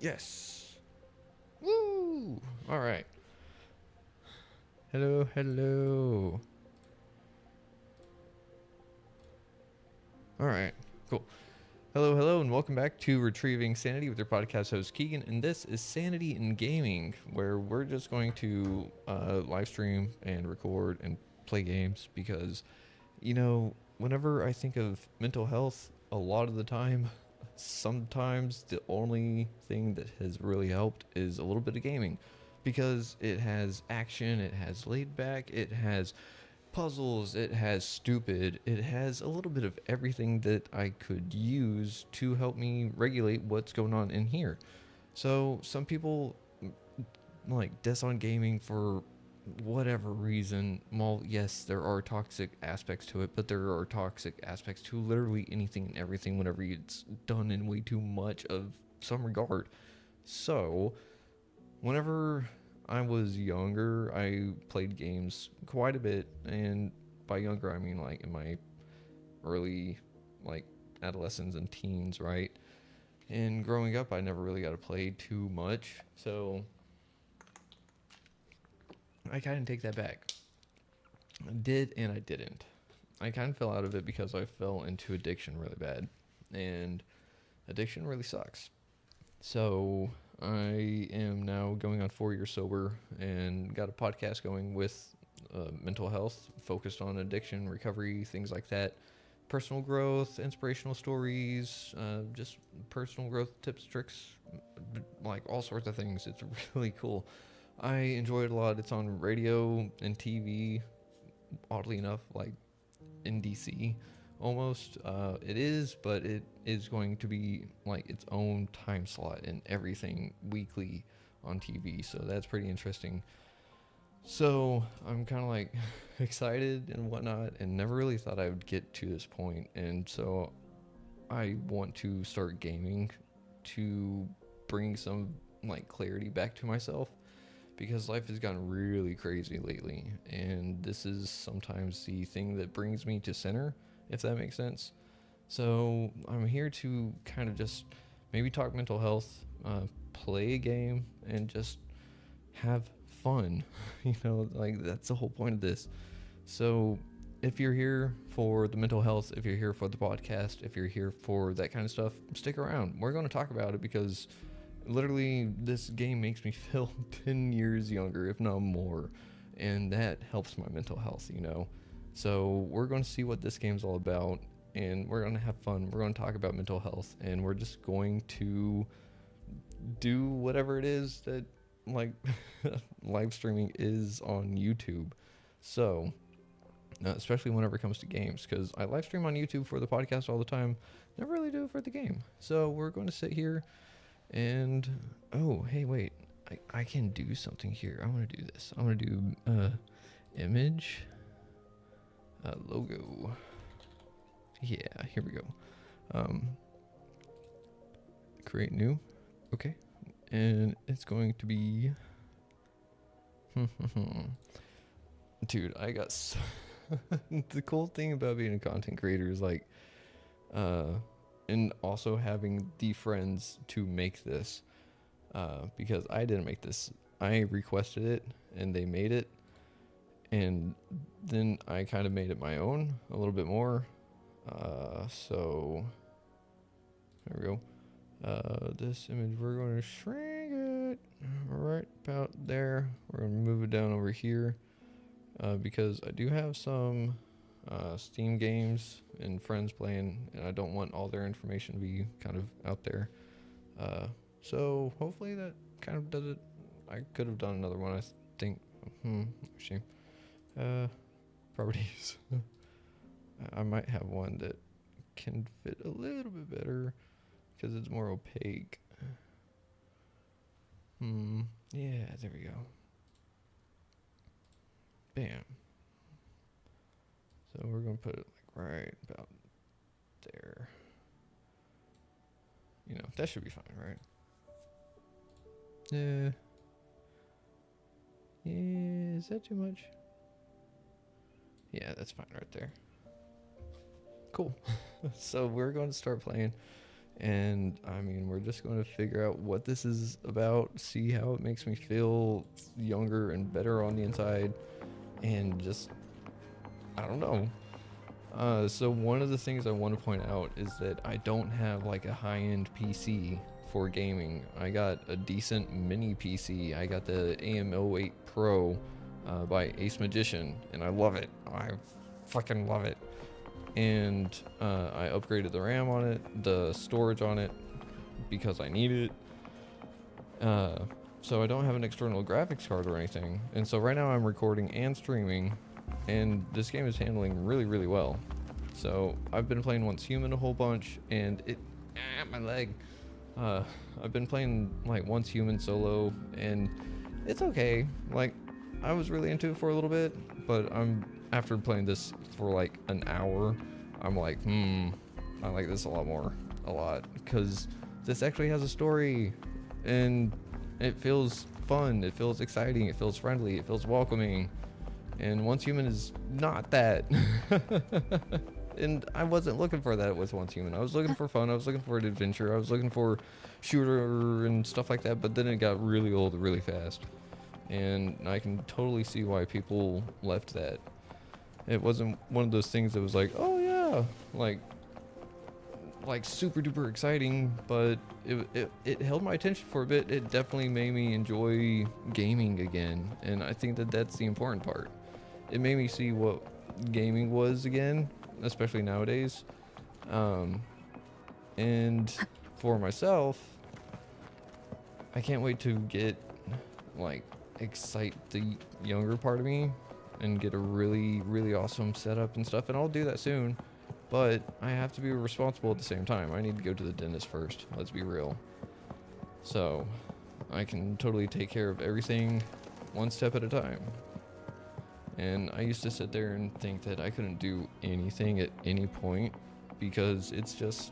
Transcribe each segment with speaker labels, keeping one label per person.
Speaker 1: Yes. Woo! All right. Hello, hello. All right. Cool. Hello, hello, and welcome back to Retrieving Sanity with your podcast host Keegan. And this is Sanity in Gaming, where we're just going to live stream and record and play games because, whenever I think of mental health, a lot of the time, sometimes the only thing that has really helped is a little bit of gaming because it has action, it has laid back, it has puzzles, it has stupid, it has a little bit of everything that I could use to help me regulate what's going on in here. So some people like diss on gaming for whatever reason. Well, yes, there are toxic aspects to it, but there are toxic aspects to literally anything and everything whenever it's done in way too much of some regard. So whenever I was younger, I played games quite a bit, and by younger I mean like in my early like adolescence and teens, right? And growing up, I never really got to play too much, so I kind of take that back. I did and I didn't. I kind of fell out of it because I fell into addiction really bad, and addiction really sucks. So I am now going on 4 years sober and got a podcast going with mental health, focused on addiction, recovery, things like that. Personal growth, inspirational stories, just personal growth tips, tricks, like all sorts of things. It's really cool. I enjoy it a lot. It's on radio and TV, oddly enough, like in DC almost. It is, but it is going to be like its own time slot and everything weekly on TV. So that's pretty interesting. So I'm kind of like excited and whatnot, and never really thought I would get to this point. And so I want to start gaming to bring some like clarity back to myself because life has gotten really crazy lately, and this is sometimes the thing that brings me to center, if that makes sense. So I'm here to kind of just maybe talk mental health, play a game, and just have fun. Like that's the whole point of this. So if you're here for the mental health, if you're here for the podcast, if you're here for that kind of stuff, stick around. We're going to talk about it because literally this game makes me feel 10 years younger, if not more, and that helps my mental health. So we're going to see what this game's all about, and we're going to have fun. We're going to talk about mental health, and we're just going to do whatever it is that like live streaming is on YouTube. So especially whenever it comes to games, because I live stream on YouTube for the podcast all the time, never really do it for the game. So we're going to sit here and, oh, hey, wait. I can do something here. I want to do this. I want to do image, logo. Yeah, here we go. Create new. Okay. And it's going to be... Dude, I got... The cool thing about being a content creator is like... and also having the friends to make this, because I didn't make this. I requested it and they made it, and then I kind of made it my own a little bit more. So there we go. This image, we're going to shrink it right about there. We're going to move it down over here, because I do have some Steam games and friends playing, and I don't want all their information to be kind of out there. So hopefully that kind of does it. I could have done another one, I think. Actually, properties. I might have one that can fit a little bit better because it's more opaque. Yeah, there we go. Bam. So we're going to put it like right about there. That should be fine, right? Yeah. Yeah, is that too much? Yeah, that's fine right there. Cool. So we're going to start playing. And I mean, we're just going to figure out what this is about, see how it makes me feel younger and better on the inside, and just, I don't know. So one of the things I want to point out is that I don't have like a high-end PC for gaming. I got a decent mini PC. I got the AM08 Pro by Ace Magician, and I love it. I fucking love it. And I upgraded the RAM on it, the storage on it, because I need it. So I don't have an external graphics card or anything. And so right now I'm recording and streaming, and this game is handling really, really well. So I've been playing Once Human a whole bunch, and my leg. I've been playing like Once Human solo, and it's okay. Like, I was really into it for a little bit, but after playing this for like an hour, I'm like, I like this a lot, because this actually has a story, and it feels fun, it feels exciting, it feels friendly, it feels welcoming, and Once Human is not that. And I wasn't looking for that with Once Human. I was looking for fun, I was looking for an adventure, I was looking for shooter and stuff like that, but then it got really old really fast. And I can totally see why people left that. It wasn't one of those things that was like, oh yeah, like super duper exciting, but it held my attention for a bit. It definitely made me enjoy gaming again, and I think that that's the important part. It made me see what gaming was again, especially nowadays. And for myself, I can't wait to get like excite the younger part of me and get a really, really awesome setup and stuff, and I'll do that soon. But I have to be responsible at the same time. I need to go to the dentist first, let's be real. So I can totally take care of everything one step at a time. And I used to sit there and think that I couldn't do anything at any point, because it's just,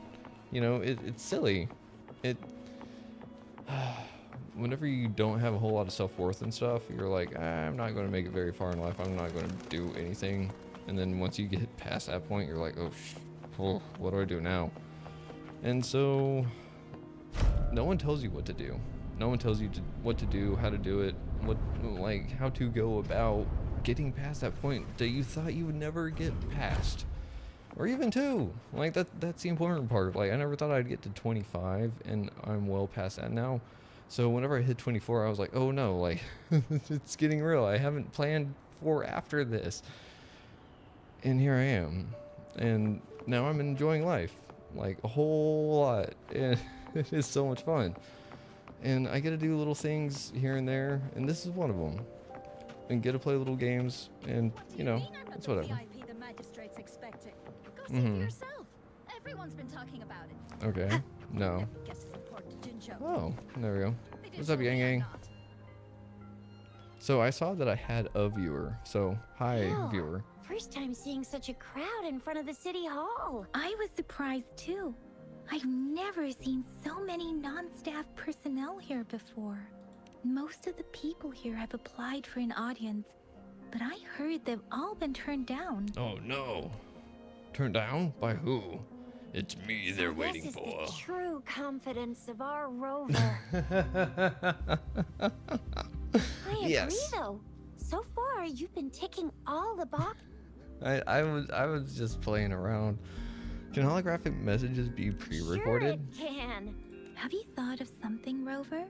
Speaker 1: it's silly. Whenever you don't have a whole lot of self-worth and stuff, you're like, I'm not going to make it very far in life. I'm not going to do anything. And then once you get past that point, you're like, oh, what do I do now? And so no one tells you what to do. No one tells you what to do, how to do it, how to go about getting past that point that you thought you would never get past. Or even two. Like, that's the important part. Like, I never thought I'd get to 25, and I'm well past that now. So whenever I hit 24, I was like, oh no, like, it's getting real. I haven't planned for after this. And here I am. And now I'm enjoying life, like, a whole lot. And it is so much fun. And I get to do little things here and there, and this is one of them. And get to play little games, and, it's whatever.
Speaker 2: Go see for yourself. Everyone's been talking about it.
Speaker 1: Okay. No. Oh, there we go. What's up, Yang Yang? So I saw that I had a viewer. So, hi, viewer.
Speaker 3: First time seeing such a crowd in front of the city hall.
Speaker 4: I was surprised too. I've never seen so many non-staff personnel here before. Most of the people here have applied for an audience, but I heard they've all been turned down.
Speaker 1: Oh no. Turned down? By who? It's me they're waiting
Speaker 3: this is
Speaker 1: for.
Speaker 3: The true confidence of our rover. I agree though. So far, you've been ticking all the boxes.
Speaker 1: I was just playing around. Can holographic messages be pre-recorded?
Speaker 3: Sure it can.
Speaker 4: Have you thought of something, Rover?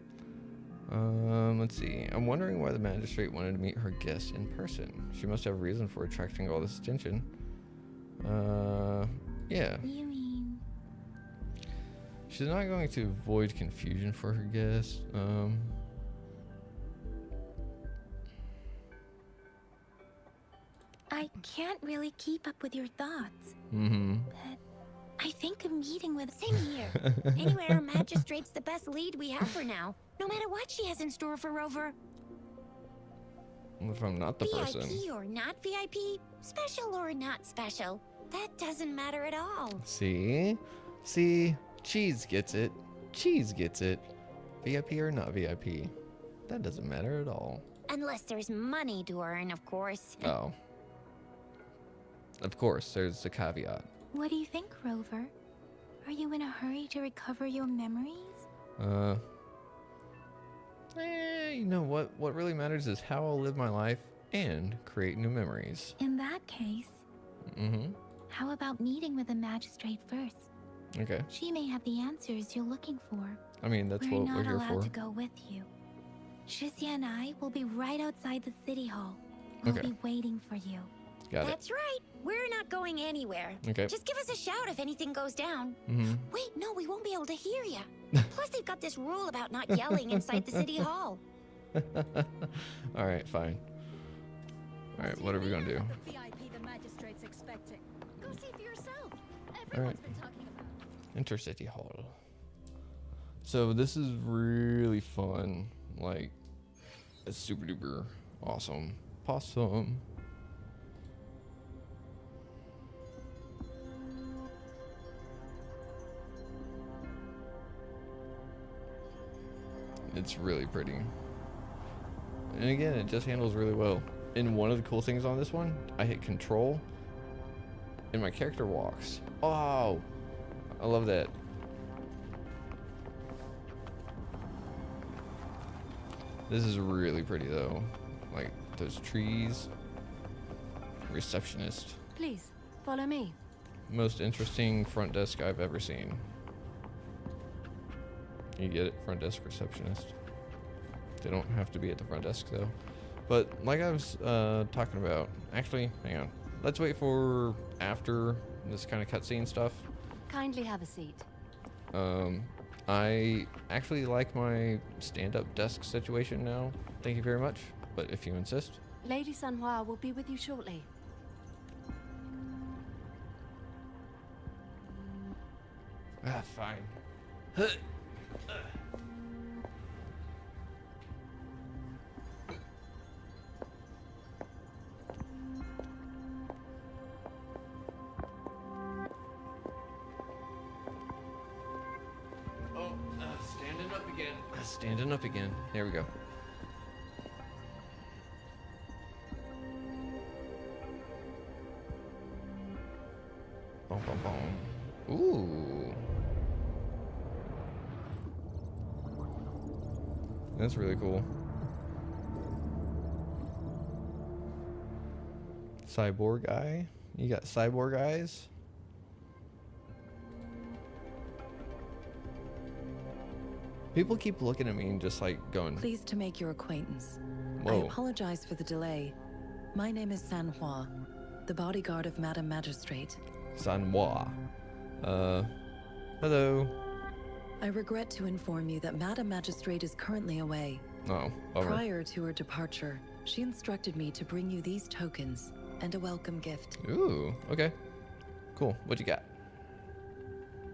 Speaker 1: Let's see. I'm wondering why the magistrate wanted to meet her guest in person. She must have a reason for attracting all this attention. Yeah.
Speaker 4: You mean?
Speaker 1: She's not going to avoid confusion for her guest.
Speaker 4: I can't really keep up with your thoughts.
Speaker 1: But
Speaker 4: I think a meeting with...
Speaker 3: Same here. Anyway, our magistrate's the best lead we have for now. No matter what she has in store for Rover.
Speaker 1: what if I'm not the person?
Speaker 3: VIP or not VIP, special or not special, that doesn't matter at all.
Speaker 1: See? Cheese gets it. VIP or not VIP. That doesn't matter at all.
Speaker 3: Unless there's money to earn, of course.
Speaker 1: Oh. Of course, there's a caveat.
Speaker 4: What do you think, Rover? Are you in a hurry to recover your memories?
Speaker 1: You know what? What really matters is how I'll live my life and create new memories.
Speaker 4: In that case,
Speaker 1: Mm-hmm.
Speaker 4: how about meeting with the magistrate first?
Speaker 1: Okay.
Speaker 4: She may have the answers you're looking for.
Speaker 1: I mean, that's
Speaker 4: We're
Speaker 1: what
Speaker 4: not
Speaker 1: we're here
Speaker 4: allowed
Speaker 1: for.
Speaker 4: to go with you. Shisia and I will be right outside the city hall. We'll
Speaker 1: Okay.
Speaker 4: be waiting for you.
Speaker 1: Got it.
Speaker 3: That's right. We're not going anywhere.
Speaker 1: Okay.
Speaker 3: Just give us a shout if anything goes down.
Speaker 1: Mm-hmm.
Speaker 3: Wait, no, we won't be able to hear you. Plus, they've got this rule about not yelling inside the city hall.
Speaker 1: All right, fine. All right, what are we gonna do?
Speaker 2: The VIP the magistrate's expecting. Go see for yourself.
Speaker 1: All
Speaker 2: Everyone's
Speaker 1: right.
Speaker 2: been talking about it.
Speaker 1: Intercity Hall. So this is really fun. Like, it's super duper awesome. Possum. It's really pretty. And again, it just handles really well. And one of the cool things on this one, I hit control and my character walks. Oh, I love that. This is really pretty though. Like those trees. Receptionist.
Speaker 2: Please, follow me.
Speaker 1: Most interesting front desk I've ever seen. You get it? Front desk receptionist. They don't have to be at the front desk though. But like I was talking about, actually, hang on. Let's wait for after this kind of cutscene stuff.
Speaker 2: Kindly have a seat.
Speaker 1: I actually like my stand-up desk situation now. Thank you very much. But if you insist.
Speaker 2: Lady Sanhua will be with you shortly.
Speaker 1: Ah, fine. Oh, standing up again. Standing up again. There we go. Boom, boom, boom. Ooh. That's really cool. Cyborg eye? You got cyborg eyes? People keep looking at me and just like going,
Speaker 5: Pleased to make your acquaintance. I
Speaker 1: whoa.
Speaker 5: apologize for the delay. My name is Sanhua, the bodyguard of Madame Magistrate.
Speaker 1: Sanhua. Hello.
Speaker 5: I regret to inform you that Madame Magistrate is currently away.
Speaker 1: Oh, bummer.
Speaker 5: Prior to her departure, she instructed me to bring you these tokens and a welcome gift.
Speaker 1: Ooh, okay. Cool. What you got?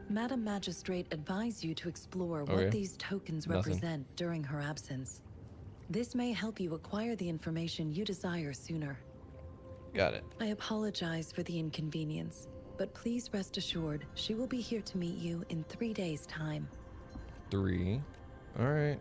Speaker 5: Madame Magistrate advised you to explore
Speaker 1: Okay.
Speaker 5: what these tokens
Speaker 1: Nothing.
Speaker 5: represent during her absence. This may help you acquire the information you desire sooner.
Speaker 1: Got it.
Speaker 5: I apologize for the inconvenience, but please rest assured she will be here to meet you in 3 days' time.
Speaker 1: 3. All right.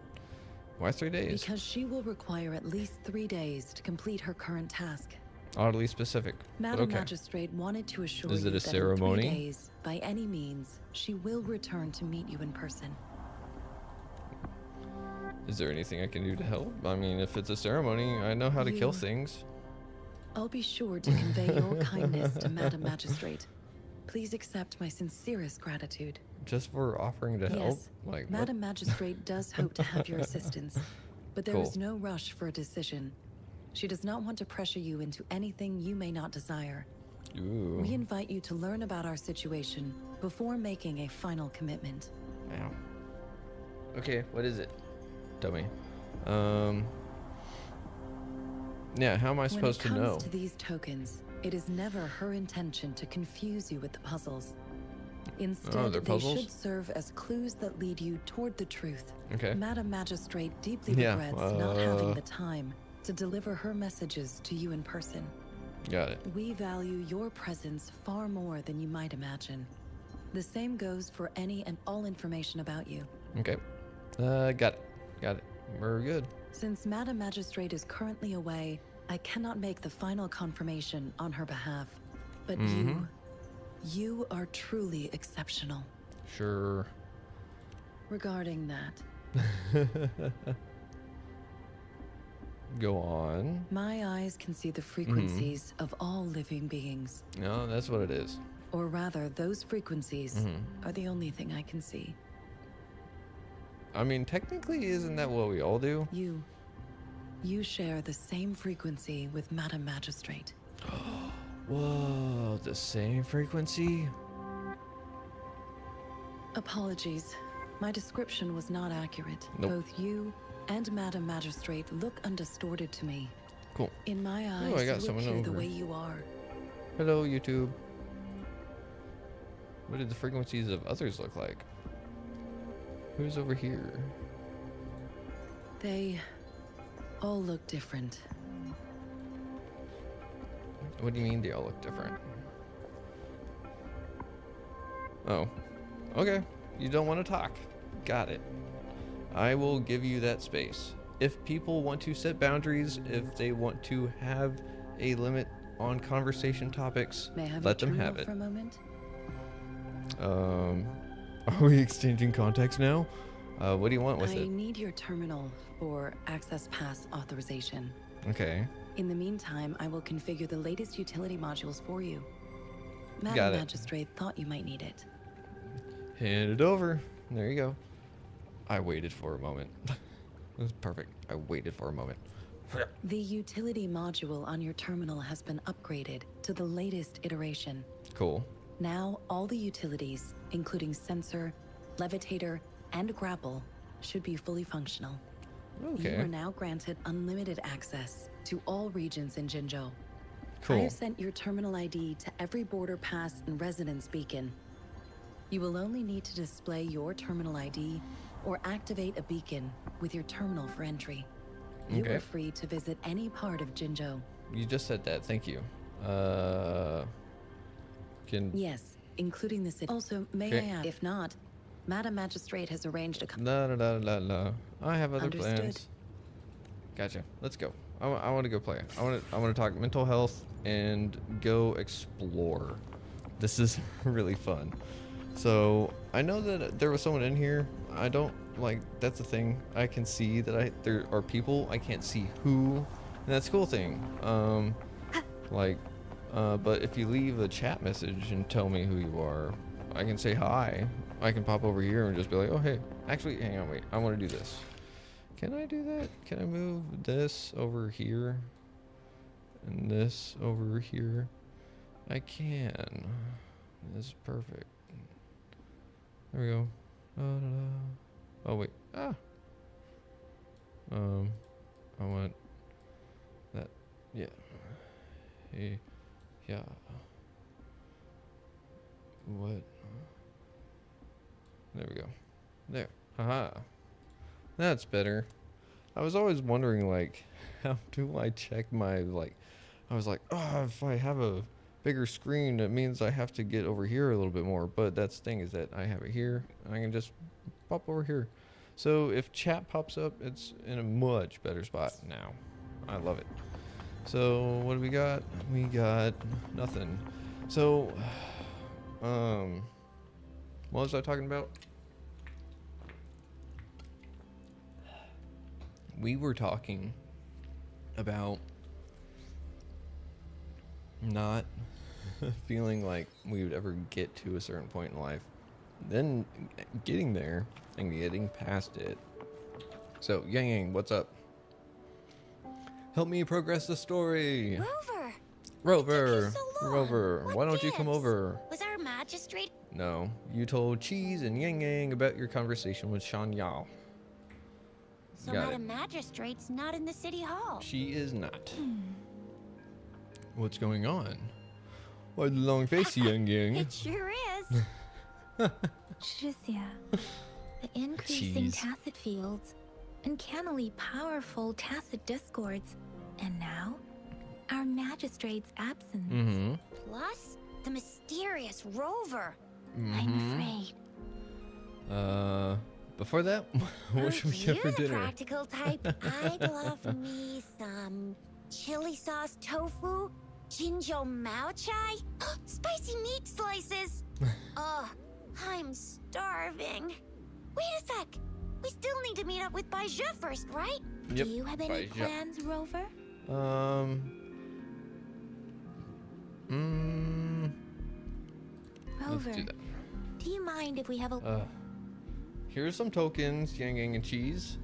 Speaker 1: Why 3 days?
Speaker 5: Because she will require at least 3 days to complete her current task.
Speaker 1: Oddly specific. But
Speaker 5: Madam
Speaker 1: okay.
Speaker 5: Magistrate wanted to assure
Speaker 1: Is
Speaker 5: you
Speaker 1: it a
Speaker 5: that
Speaker 1: ceremony?
Speaker 5: in 3 days, by any means, she will return to meet you in person.
Speaker 1: Is there anything I can do to help? I mean, if it's a ceremony, I know how to kill
Speaker 5: You-
Speaker 1: things.
Speaker 5: I'll be sure to convey your kindness to Madam Magistrate. Please accept my sincerest gratitude.
Speaker 1: Just for offering to help?
Speaker 5: Yes,
Speaker 1: Like, what?
Speaker 5: Madam Magistrate does hope to have your assistance, but there is
Speaker 1: Cool.
Speaker 5: no rush for a decision. She does not want to pressure you into anything you may not desire.
Speaker 1: Ooh.
Speaker 5: We invite you to learn about our situation before making a final commitment.
Speaker 1: Ow. Okay, what is it? Tell me. Yeah, how am I supposed to
Speaker 5: When it
Speaker 1: know?
Speaker 5: comes to these tokens, it is never her intention to confuse you with the puzzles. Instead,
Speaker 1: they're
Speaker 5: they
Speaker 1: puzzles?
Speaker 5: should serve as clues that lead you toward the truth.
Speaker 1: Okay.
Speaker 5: Madam Magistrate deeply
Speaker 1: Yeah,
Speaker 5: regrets not having the time to deliver her messages to you in person.
Speaker 1: Got it.
Speaker 5: We value your presence far more than you might imagine. The same goes for any and all information about you.
Speaker 1: Okay. Got it. Got it. We're good.
Speaker 5: Since Madam Magistrate is currently away, I cannot make the final confirmation on her behalf. But
Speaker 1: Mhm.
Speaker 5: you are truly exceptional.
Speaker 1: Sure.
Speaker 5: Regarding that,
Speaker 1: Go on.
Speaker 5: my eyes can see the frequencies of all living beings.
Speaker 1: No, that's what it is.
Speaker 5: Or rather, those frequencies are the only thing I can see.
Speaker 1: I mean, technically, isn't that what we all do?
Speaker 5: You share the same frequency with Madam Magistrate.
Speaker 1: Whoa, the same frequency?
Speaker 5: Apologies. My description was not accurate.
Speaker 1: Nope.
Speaker 5: Both you and Madam Magistrate look undistorted to me.
Speaker 1: Cool.
Speaker 5: In my eyes,
Speaker 1: I got
Speaker 5: you look
Speaker 1: someone
Speaker 5: here the
Speaker 1: over.
Speaker 5: way you are.
Speaker 1: Hello, YouTube. What did the frequencies of others look like? Who's over here?
Speaker 5: They all look different.
Speaker 1: What do you mean they all look different? Oh. Okay. You don't want to talk. Got it. I will give you that space. If people want to set boundaries, if they want to have a limit on conversation topics,
Speaker 5: May I have
Speaker 1: let
Speaker 5: your
Speaker 1: them have
Speaker 5: terminal
Speaker 1: it.
Speaker 5: for a moment?
Speaker 1: Are we exchanging contacts now? What do you want with
Speaker 5: I
Speaker 1: it?
Speaker 5: need your terminal for access pass authorization.
Speaker 1: Okay.
Speaker 5: In the meantime, I will configure the latest utility modules for you.
Speaker 1: Got
Speaker 5: Madam
Speaker 1: it.
Speaker 5: Magistrate thought you might need it.
Speaker 1: Hand it over. There you go. I waited for a moment. That's perfect. I waited for a moment.
Speaker 5: The utility module on your terminal has been upgraded to the latest iteration.
Speaker 1: Cool.
Speaker 5: Now, all the utilities, including sensor, levitator, and grapple, should be fully functional. You
Speaker 1: Okay.
Speaker 5: are now granted unlimited access to all regions in Jinzhou. I
Speaker 1: Cool.
Speaker 5: have sent your terminal ID to every border pass and residence beacon. You will only need to display your terminal ID or activate a beacon with your terminal for entry. You
Speaker 1: Okay.
Speaker 5: are free to visit any part of Jinzhou.
Speaker 1: You just said that. Thank you. Can
Speaker 5: Yes, including the city. Also, may
Speaker 1: Okay.
Speaker 5: I add, if not, Madam Magistrate has arranged a...
Speaker 1: la la la la la. I have other
Speaker 5: Understood.
Speaker 1: plans. Gotcha. Let's go. I want to go play. I want to talk mental health and go explore. This is really fun. So I know that there was someone in here. I don't like. That's the thing. I can see that there are people. I can't see who. And that's a cool thing. But if you leave a chat message and tell me who you are, I can say hi. I can pop over here and just be like, oh hey. Actually, hang on, wait. I want to do this. Can I do that? Can I move this over here? And this over here? I can. This is perfect. There we go. Oh wait. Ah. I want that. Yeah. Hey. Yeah. What? There we go. There. Haha. That's better. I was always wondering, like, how do I check my, like, I was like, oh, if I have a bigger screen, it means I have to get over here a little bit more. But that's the thing, is that I have it here. I can just pop over here. So if chat pops up, it's in a much better spot now. I love it. So what do we got? We got nothing. So, what was I talking about? We were talking about not feeling like we would ever get to a certain point in life, then getting there and getting past it. So, Yang Yang, what's up? Help me progress the story.
Speaker 3: Rover!
Speaker 1: Rover,
Speaker 3: so long?
Speaker 1: Rover,
Speaker 3: What
Speaker 1: why don't you come
Speaker 3: gives?
Speaker 1: over?
Speaker 3: Was our magistrate?
Speaker 1: No, you told Cheese and Yang Yang about your conversation with Shan Yao.
Speaker 3: So
Speaker 1: Got
Speaker 3: Madam Magistrate's not in the city hall.
Speaker 1: She is not. What's going on? Why the long face, Yang Yang?
Speaker 3: It sure is.
Speaker 4: Shisia, the increasing
Speaker 1: Jeez.
Speaker 4: tacit fields, uncannily powerful tacit discords, and now our magistrate's absence.
Speaker 1: Mm-hmm.
Speaker 3: Plus, the mysterious Rover.
Speaker 4: I'm afraid.
Speaker 1: Before that, what should we get for
Speaker 3: You're the
Speaker 1: dinner?
Speaker 3: practical type. I'd love me some chili sauce tofu, Jinzhou Mao Chai, spicy meat slices. I'm starving. Wait a sec. We still need to meet up with Baija first, right?
Speaker 1: Yep.
Speaker 4: Do you have any
Speaker 1: Baija.
Speaker 4: plans, Rover?
Speaker 3: Rover,
Speaker 1: Let's do that.
Speaker 3: do you mind if we have a...
Speaker 1: Here's some tokens, yang yang and cheese.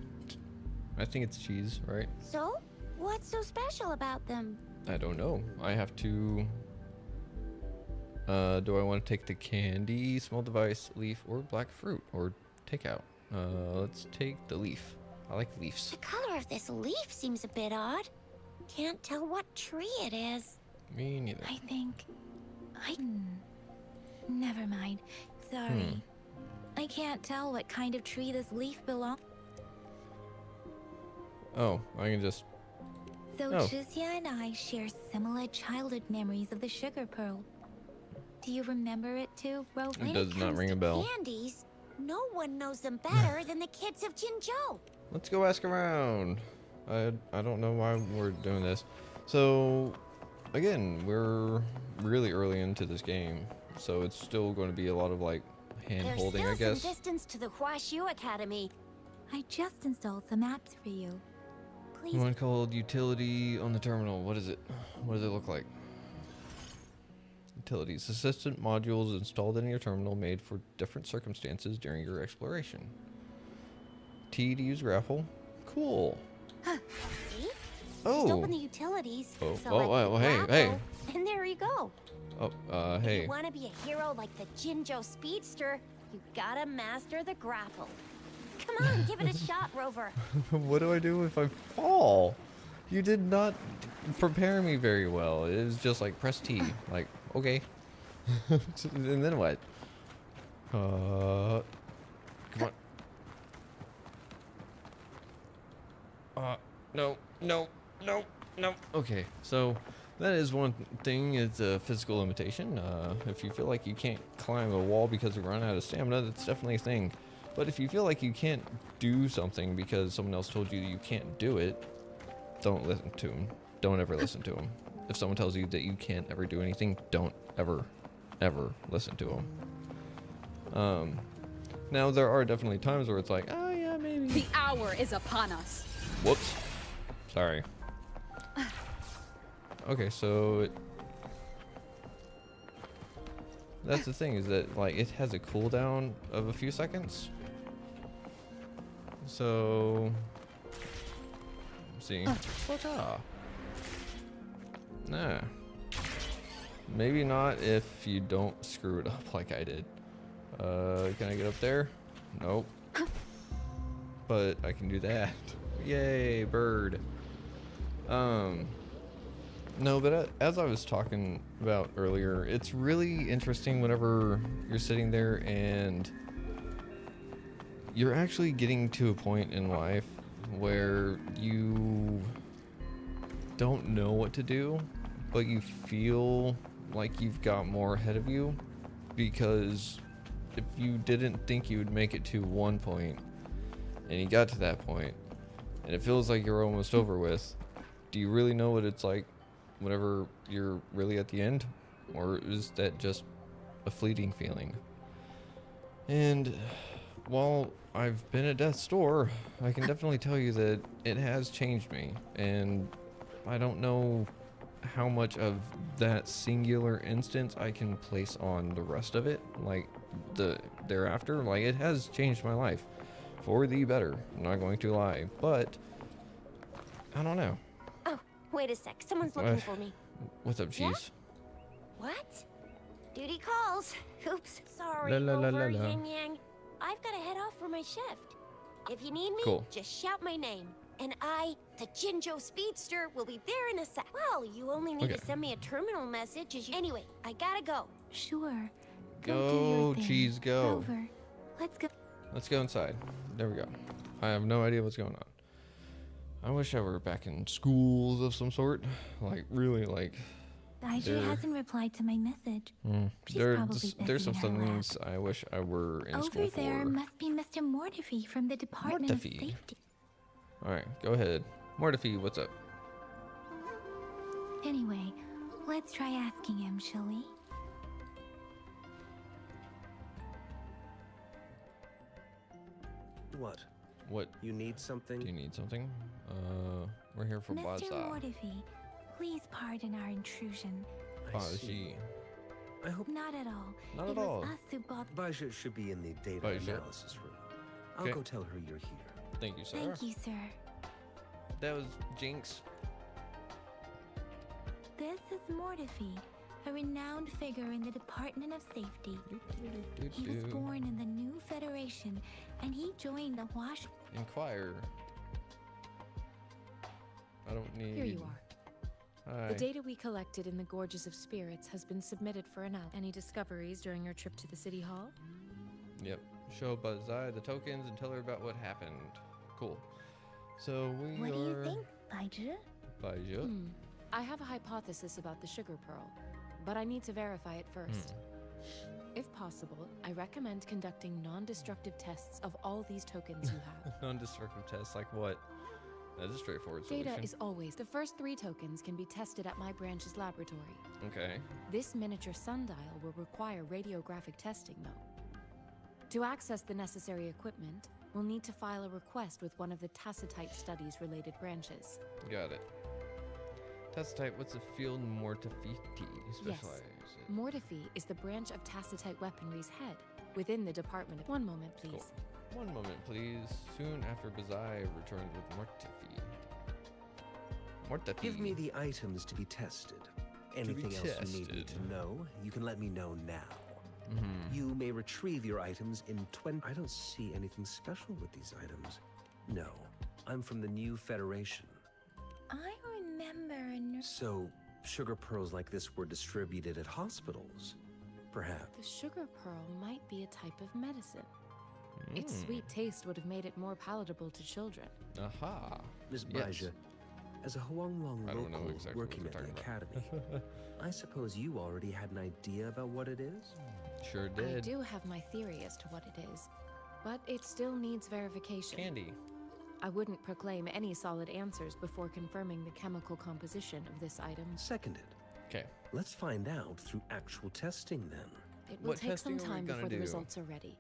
Speaker 1: I think it's cheese, right?
Speaker 3: So? What's so special about them?
Speaker 1: I don't know. I have to... do I want to take the candy, small device, leaf, or black fruit, or take out? Let's take the leaf. I like leaves.
Speaker 3: The color of this leaf seems a bit odd. Can't tell what tree it is.
Speaker 1: Me neither.
Speaker 4: I think... Never mind. Sorry. I can't tell what kind of tree this leaf belongs.
Speaker 1: Oh, I can just...
Speaker 4: So
Speaker 1: Oh.
Speaker 4: Jizia and I share similar childhood memories of the sugar pearl. Do you remember it too, Rover?
Speaker 1: It does not ring a bell.
Speaker 3: Candies, no one knows them better than the kids of Jinzhou.
Speaker 1: Let's go ask around. I don't know why we're doing this. So, again, we're really early into this game. So it's still going to be a lot of, like, hand-holding, I
Speaker 3: There's still
Speaker 1: guess.
Speaker 3: some distance to the Huaxiu Academy.
Speaker 4: I just installed some apps for you. Please.
Speaker 1: One called Utility on the Terminal. What is it? What does it look like? Utilities. Assistant modules installed in your terminal made for different circumstances during your exploration. T to use grapple. Cool.
Speaker 3: See? Just
Speaker 1: Oh.
Speaker 3: open the utilities.
Speaker 1: Oh,
Speaker 3: select
Speaker 1: oh,
Speaker 3: the
Speaker 1: hey,
Speaker 3: grapple,
Speaker 1: hey.
Speaker 3: And there you go.
Speaker 1: Oh,
Speaker 3: If
Speaker 1: hey.
Speaker 3: you want to be a hero like the Jinzhou Speedster, you gotta master the grapple. Come on, give it a shot, Rover.
Speaker 1: What do I do if I fall? You did not prepare me very well. It was just like press T. Like, okay. And then what? Come on. No, no, no, no. Okay, so that is one thing. It's a physical limitation. If you feel like you can't climb a wall because you run out of stamina, that's definitely a thing. But if you feel like you can't do something because someone else told you you can't do it, don't listen to them. Don't ever listen to them. If someone tells you that you can't ever do anything, don't ever, ever listen to them. Now, there are definitely times where it's like, oh yeah, maybe.
Speaker 2: The hour is upon us.
Speaker 1: Whoops. Sorry. Okay, so that's the thing, is that like it has a cooldown of a few seconds. So let's see. Whatcha? Nah. Maybe not if you don't screw it up like I did. Can I get up there? Nope. But I can do that. Yay, bird. No, but as I was talking about earlier, it's really interesting whenever you're sitting there and you're actually getting to a point in life where you don't know what to do, but you feel like you've got more ahead of you, because if you didn't think you would make it to one point and you got to that point and it feels like you're almost over with, do you really know what it's like whenever you're really at the end? Or is that just a fleeting feeling? And while I've been at death's door, I can definitely tell you that it has changed me, and I don't know how much of that singular instance I can place on the rest of it, like the thereafter. Like, it has changed my life for the better, I'm not going to lie, but I don't know.
Speaker 3: Oh, wait a sec. Someone's looking for me.
Speaker 1: What's up,
Speaker 3: Yeah?
Speaker 1: cheese?
Speaker 3: What? Duty calls. Oops. Sorry,
Speaker 1: La la la la
Speaker 3: Rover,
Speaker 1: la.
Speaker 3: Yin Yang. I've got to head off for my shift. If you need me,
Speaker 1: Cool.
Speaker 3: just shout my name. And I, the Jinzhou Speedster, will be there in a sec. Well, you only need
Speaker 1: Okay.
Speaker 3: to send me a terminal message as you... Anyway, I gotta go.
Speaker 4: Sure.
Speaker 1: Go,
Speaker 4: do your thing.
Speaker 1: cheese, go.
Speaker 4: Rover, let's go.
Speaker 1: Let's go inside. There we go. I have no idea what's going on. I wish I were back in schools of some sort. Like, really, like...
Speaker 4: Aisha
Speaker 1: There-
Speaker 4: hasn't replied to my message. She's
Speaker 1: There's
Speaker 4: probably busy
Speaker 1: there's some
Speaker 4: in her lab.
Speaker 1: things I wish I were in school
Speaker 4: Over there
Speaker 1: for.
Speaker 4: must be Mr. Mortefi from the Department
Speaker 1: Mortefi.
Speaker 4: of Safety.
Speaker 1: Alright, go ahead. Mortefi, what's up?
Speaker 4: Anyway, let's try asking him, shall we?
Speaker 6: What?
Speaker 1: What?
Speaker 6: You need
Speaker 1: Do
Speaker 6: something?
Speaker 1: you need something? We're here for
Speaker 4: Mr.
Speaker 1: Baza.
Speaker 4: Mortifi, please pardon our intrusion.
Speaker 6: I see. I hope
Speaker 4: Not at all.
Speaker 1: Not
Speaker 4: it
Speaker 1: at all.
Speaker 4: was us who bought.
Speaker 6: Baja should be in the data
Speaker 1: Baja.
Speaker 6: analysis room. I'll
Speaker 1: Okay.
Speaker 6: go tell her you're here.
Speaker 1: Thank you, sir.
Speaker 4: Thank you, sir.
Speaker 1: That was Jinx.
Speaker 4: This is Mortifi, a renowned figure in the Department of Safety. He was born in the new Federation, and he joined the
Speaker 1: Inquire. I don't need.
Speaker 7: Here you are.
Speaker 1: Hi.
Speaker 7: The data we collected in the Gorges of Spirits has been submitted for analysis. Any discoveries during your trip to the City Hall?
Speaker 1: Yep. Show Bazai the tokens and tell her about what happened. Cool. So we
Speaker 4: What
Speaker 1: are.
Speaker 4: do you think, Baija?
Speaker 1: Baija.
Speaker 7: I have a hypothesis about the sugar pearl, but I need to verify it first. If possible, I recommend conducting non-destructive tests of all these tokens you have.
Speaker 1: Non-destructive tests like what? That's a straightforward solution.
Speaker 7: Data is always. The first 3 tokens can be tested at my branch's laboratory.
Speaker 1: Okay.
Speaker 7: This miniature sundial will require radiographic testing, though. To access the necessary equipment, we'll need to file a request with one of the Tacitite studies related branches.
Speaker 1: Got it. Tacitite, what's the field Mortifiti specialize in?
Speaker 7: Mortifi is the branch of Tacitite weaponry's head within the department. One moment, please.
Speaker 1: Cool. One moment, please. Soon after Bazai returns with Mortifi. Mortifi.
Speaker 6: Give me the items to be tested. Anything else you need me to
Speaker 1: tested.
Speaker 6: know, you can let me know now. You may retrieve your items in 20... I don't see anything special with these items. No, I'm from the new Federation.
Speaker 4: I remember a nurse.
Speaker 6: So, sugar pearls like this were distributed at hospitals? Perhaps.
Speaker 7: The sugar pearl might be a type of medicine. Its sweet taste would have made it more palatable to children.
Speaker 1: Aha.
Speaker 6: Ms.
Speaker 1: Yes.
Speaker 6: Baja, as a Huanglong
Speaker 1: I don't know
Speaker 6: local
Speaker 1: exactly what
Speaker 6: working
Speaker 1: you're
Speaker 6: at the
Speaker 1: talking
Speaker 6: academy, I suppose you already had an idea about what it is?
Speaker 1: Sure
Speaker 7: I
Speaker 1: did.
Speaker 7: do have my theory as to what it is, but it still needs verification.
Speaker 1: Candy.
Speaker 7: I wouldn't proclaim any solid answers before confirming the chemical composition of this item.
Speaker 6: Seconded.
Speaker 1: Okay.
Speaker 6: Let's find out through actual testing then.
Speaker 7: It will
Speaker 1: What
Speaker 7: take some
Speaker 1: testing are we
Speaker 7: time
Speaker 1: gonna
Speaker 7: before the
Speaker 1: do?
Speaker 7: results are ready.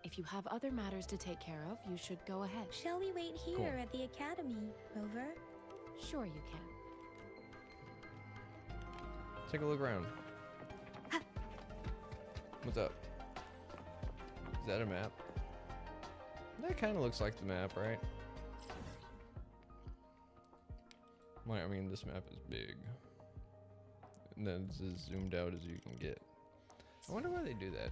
Speaker 7: If you have other matters to take care of, you should go ahead.
Speaker 4: Shall we wait here
Speaker 1: Cool.
Speaker 4: at the academy, Rover?
Speaker 7: Sure you can.
Speaker 1: Take a look around. What's up? Is that a map? That kind of looks like the map, right? Well, I mean, this map is big. And then it's as zoomed out as you can get. I wonder why they do that.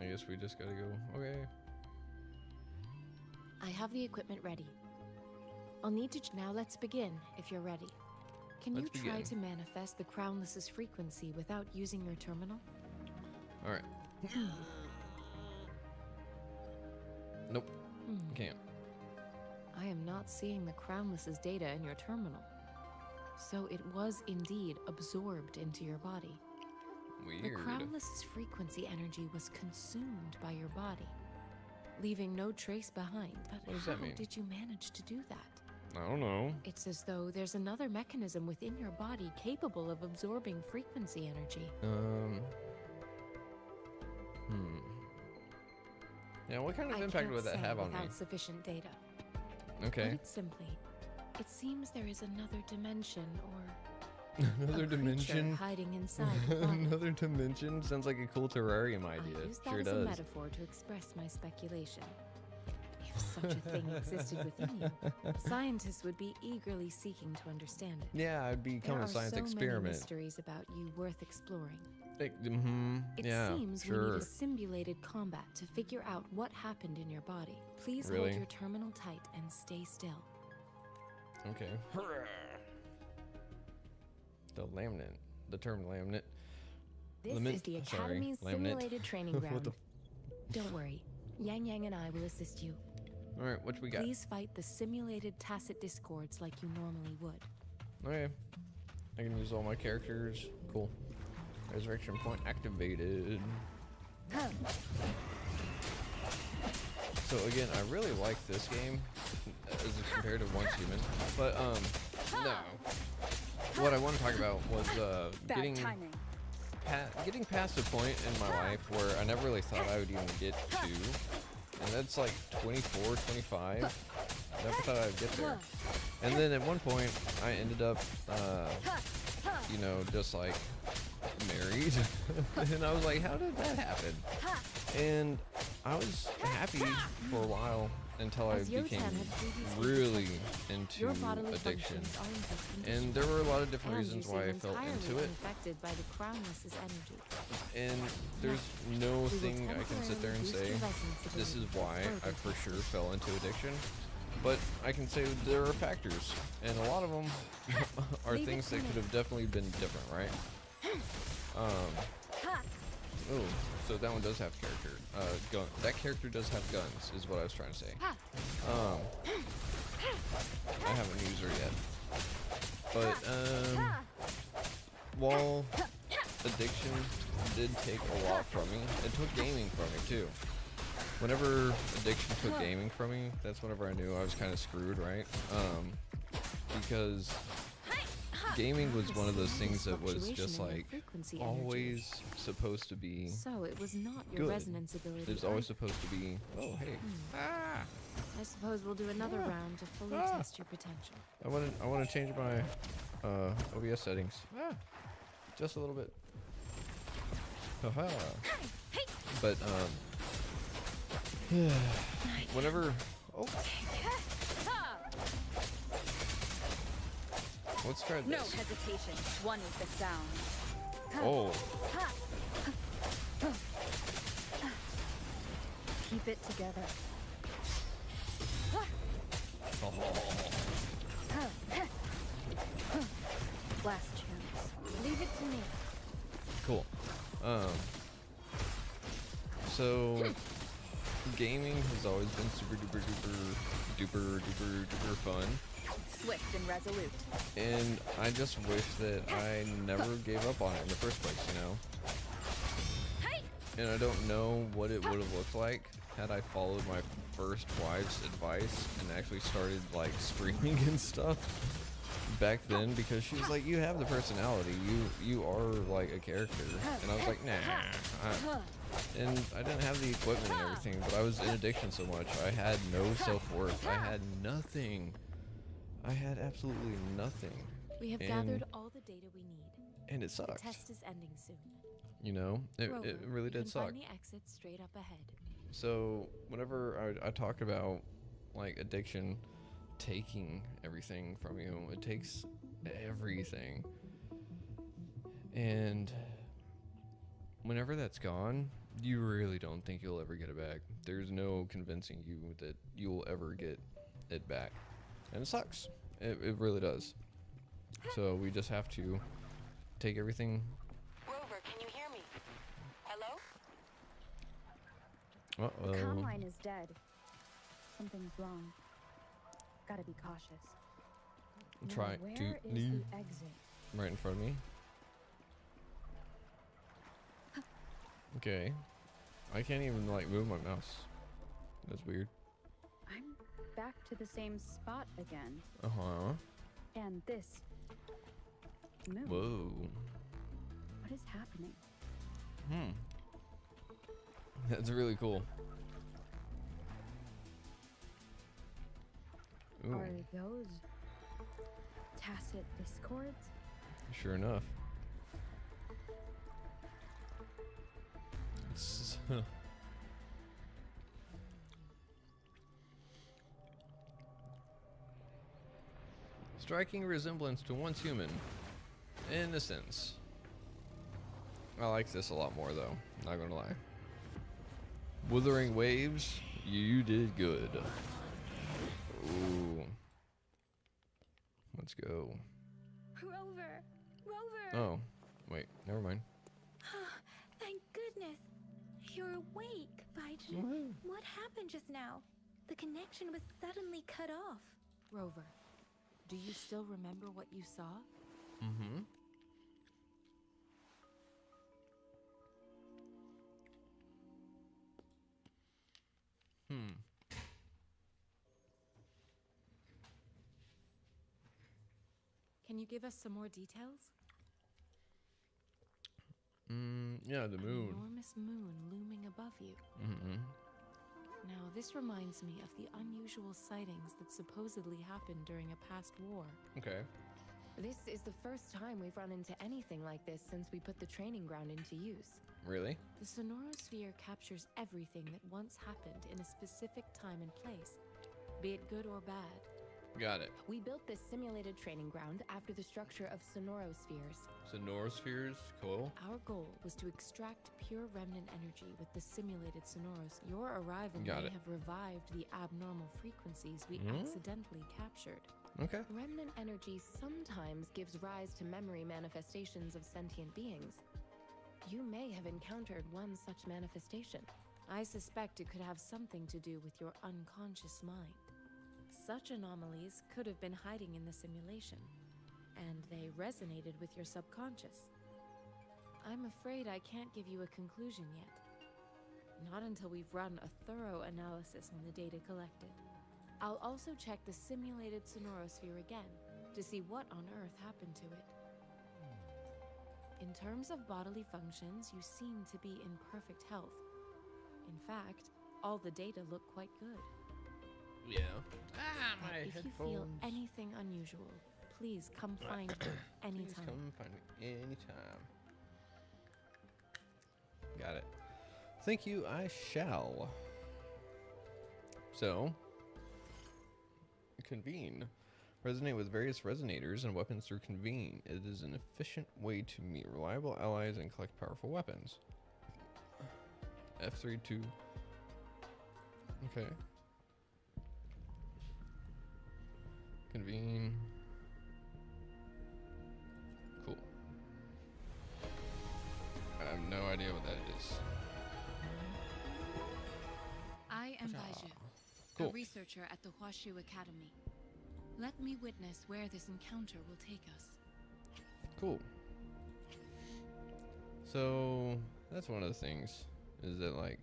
Speaker 1: I guess we just gotta go. Okay.
Speaker 7: I have the equipment ready. I'll need to. Now let's begin, if you're ready. Can
Speaker 1: Let's
Speaker 7: you try
Speaker 1: begin.
Speaker 7: to manifest the Crownless's frequency without using your terminal?
Speaker 1: All right. Nope. Can't.
Speaker 7: I am not seeing the Crownless's data in your terminal. So it was indeed absorbed into your body. The
Speaker 1: Weird.
Speaker 7: Crownless's frequency energy was consumed by your body, leaving no trace behind. But
Speaker 1: What does
Speaker 7: how
Speaker 1: that mean?
Speaker 7: did you manage to do that?
Speaker 1: I don't know.
Speaker 7: It's as though there's another mechanism within your body capable of absorbing frequency energy.
Speaker 1: Yeah, what kind of
Speaker 7: I
Speaker 1: impact
Speaker 7: can't
Speaker 1: would that
Speaker 7: say
Speaker 1: have on me?
Speaker 7: without sufficient data.
Speaker 1: Okay.
Speaker 7: Put it simply, it seems there is another dimension or
Speaker 1: Another
Speaker 7: a creature
Speaker 1: dimension.
Speaker 7: hiding inside your body.
Speaker 1: Another dimension sounds like a cool terrarium
Speaker 7: I
Speaker 1: idea.
Speaker 7: use that
Speaker 1: Sure
Speaker 7: as a
Speaker 1: does.
Speaker 7: metaphor to express my speculation. If such a thing existed within you, scientists would be eagerly seeking to understand it.
Speaker 1: Yeah, I'd become
Speaker 7: There
Speaker 1: a
Speaker 7: are
Speaker 1: science
Speaker 7: so many
Speaker 1: experiment.
Speaker 7: mysteries about you worth exploring. It
Speaker 1: Yeah,
Speaker 7: seems we
Speaker 1: sure.
Speaker 7: need a simulated combat to figure out what happened in your body. Please
Speaker 1: Really?
Speaker 7: hold your terminal tight and stay still.
Speaker 1: Okay. The laminate. The term laminate.
Speaker 7: This
Speaker 1: Limit-
Speaker 7: is the
Speaker 1: sorry,
Speaker 7: Academy's
Speaker 1: laminate.
Speaker 7: simulated training
Speaker 1: What
Speaker 7: ground.
Speaker 1: the
Speaker 7: Don't worry, Yang Yang and I will assist you.
Speaker 1: All right, what we got?
Speaker 7: Please fight the simulated tacit discords like you normally would.
Speaker 1: Okay. I can use all my characters. Cool. Resurrection point activated. So again, I really like this game as compared to Once Human, but no. What I want to talk about was getting
Speaker 2: timing.
Speaker 1: getting past a point in my life where I never really thought I would even get to, and that's like 24, 25. Never thought I'd get there. And then at one point, I ended up, you know, just like married, and I was like, how did that happen? And I was happy for a while until I became really into addiction. And there were a lot of different reasons why I fell into it.
Speaker 7: By the crownless's energy.
Speaker 1: And there's no thing I can sit there and say, this is why I for sure fell into addiction. But I can say there are factors, and a lot of them are things that could have definitely been different, right? Oh, so that one does have character. Gun. That character does have guns, is what I was trying to say. I haven't used her yet. But, while addiction did take a lot from me, it took gaming from me too. Whenever addiction took gaming from me, that's whenever I knew I was kind of screwed, right? Because gaming was one of those things that was just like always supposed to be
Speaker 7: so it was not your
Speaker 1: good.
Speaker 7: resonance ability.
Speaker 1: There's always supposed to be, oh hey.
Speaker 7: I suppose we'll do another round to fully test your potential.
Speaker 1: I want to change my OBS settings. Just a little bit. Haha. But whenever let's try this.
Speaker 2: No hesitation. One with the sound.
Speaker 1: Oh.
Speaker 2: Keep it together. Last chance. Leave it to me.
Speaker 1: Cool. So gaming has always been super duper fun.
Speaker 2: Swift and resolute.
Speaker 1: And I just wish that I never gave up on it in the first place, you know? And I don't know what it would have looked like had I followed my first wife's advice and actually started like streaming and stuff back then, because she was like, you have the personality, you are like a character. And I was like, nah. And I didn't have the equipment and everything, but I was in addiction so much. I had no self-worth. I had nothing. I had absolutely nothing.
Speaker 7: We have gathered all the data we need.
Speaker 1: And it
Speaker 7: The
Speaker 1: sucks.
Speaker 7: test is ending soon.
Speaker 1: You know, it
Speaker 7: Rover,
Speaker 1: really
Speaker 7: you
Speaker 1: did
Speaker 7: can
Speaker 1: suck.
Speaker 7: Find the exit straight up ahead.
Speaker 1: So whenever I talk about like addiction taking everything from you, it takes everything. And whenever that's gone, you really don't think you'll ever get it back. There's no convincing you that you'll ever get it back. And it sucks. It really does. So we just have to take everything.
Speaker 5: Rover, can you hear me? Hello?
Speaker 2: The
Speaker 1: Uh-oh.
Speaker 2: comm line is dead. Something's wrong. Gotta be cautious.
Speaker 1: Try
Speaker 2: Now,
Speaker 1: to
Speaker 2: where is
Speaker 1: leave
Speaker 2: the exit?
Speaker 1: right in front of me. Okay. I can't even like move my mouse. That's weird.
Speaker 2: I'm back to the same spot again.
Speaker 1: Uh-huh.
Speaker 2: And this moon.
Speaker 1: Whoa.
Speaker 2: What is happening?
Speaker 1: That's really cool. Ooh,
Speaker 2: Are those tacit discords?
Speaker 1: sure enough. It's striking resemblance to once human. In a sense. I like this a lot more though, not gonna lie. Wuthering waves, you did good. Ooh. Let's go.
Speaker 4: Rover! Rover!
Speaker 1: Oh, wait, never mind.
Speaker 4: Thank goodness. You're awake, Baijin.
Speaker 1: Woohoo.
Speaker 4: What happened just now? The connection was suddenly cut off.
Speaker 7: Rover, do you still remember what you saw?
Speaker 1: Mm-hmm.
Speaker 7: Can you give us some more details?
Speaker 1: Yeah, the
Speaker 7: An
Speaker 1: moon.
Speaker 7: enormous moon looming above you.
Speaker 1: Mm-hmm.
Speaker 7: Now, this reminds me of the unusual sightings that supposedly happened during a past war.
Speaker 1: Okay.
Speaker 5: This is the first time we've run into anything like this since we put the training ground into use.
Speaker 1: Really?
Speaker 7: The sonorosphere captures everything that once happened in a specific time and place, be it good or bad.
Speaker 1: Got it.
Speaker 5: We built this simulated training ground after the structure of sonorospheres.
Speaker 1: Sonorospheres? Cool.
Speaker 7: Our goal was to extract pure remnant energy with the simulated sonoros. Your arrival
Speaker 1: Got
Speaker 7: may
Speaker 1: it.
Speaker 7: have revived the abnormal frequencies we accidentally captured.
Speaker 1: Okay.
Speaker 5: Remnant energy sometimes gives rise to memory manifestations of sentient beings. You may have encountered one such manifestation.
Speaker 7: I suspect it could have something to do with your unconscious mind. Such anomalies could have been hiding in the simulation, and they resonated with your subconscious. I'm afraid I can't give you a conclusion yet. Not until we've run a thorough analysis on the data collected. I'll also check the simulated sonorosphere again to see what on earth happened to it. In terms of bodily functions, you seem to be in perfect health. In fact, all the data look quite good.
Speaker 1: Yeah.
Speaker 7: But if you feel anything unusual, please come find me
Speaker 1: Please
Speaker 7: anytime.
Speaker 1: come find me anytime. Got it. Thank you, I shall. So, convene. Resonate with various resonators and weapons through convene. It is an efficient way to meet reliable allies and collect powerful weapons. F3 to... Okay. Convene. Cool. I have no idea what that is.
Speaker 7: I am Baiju,
Speaker 1: Cool.
Speaker 7: a researcher at the Huashu Academy. Let me witness where this encounter will take us.
Speaker 1: Cool. So that's one of the things, is that like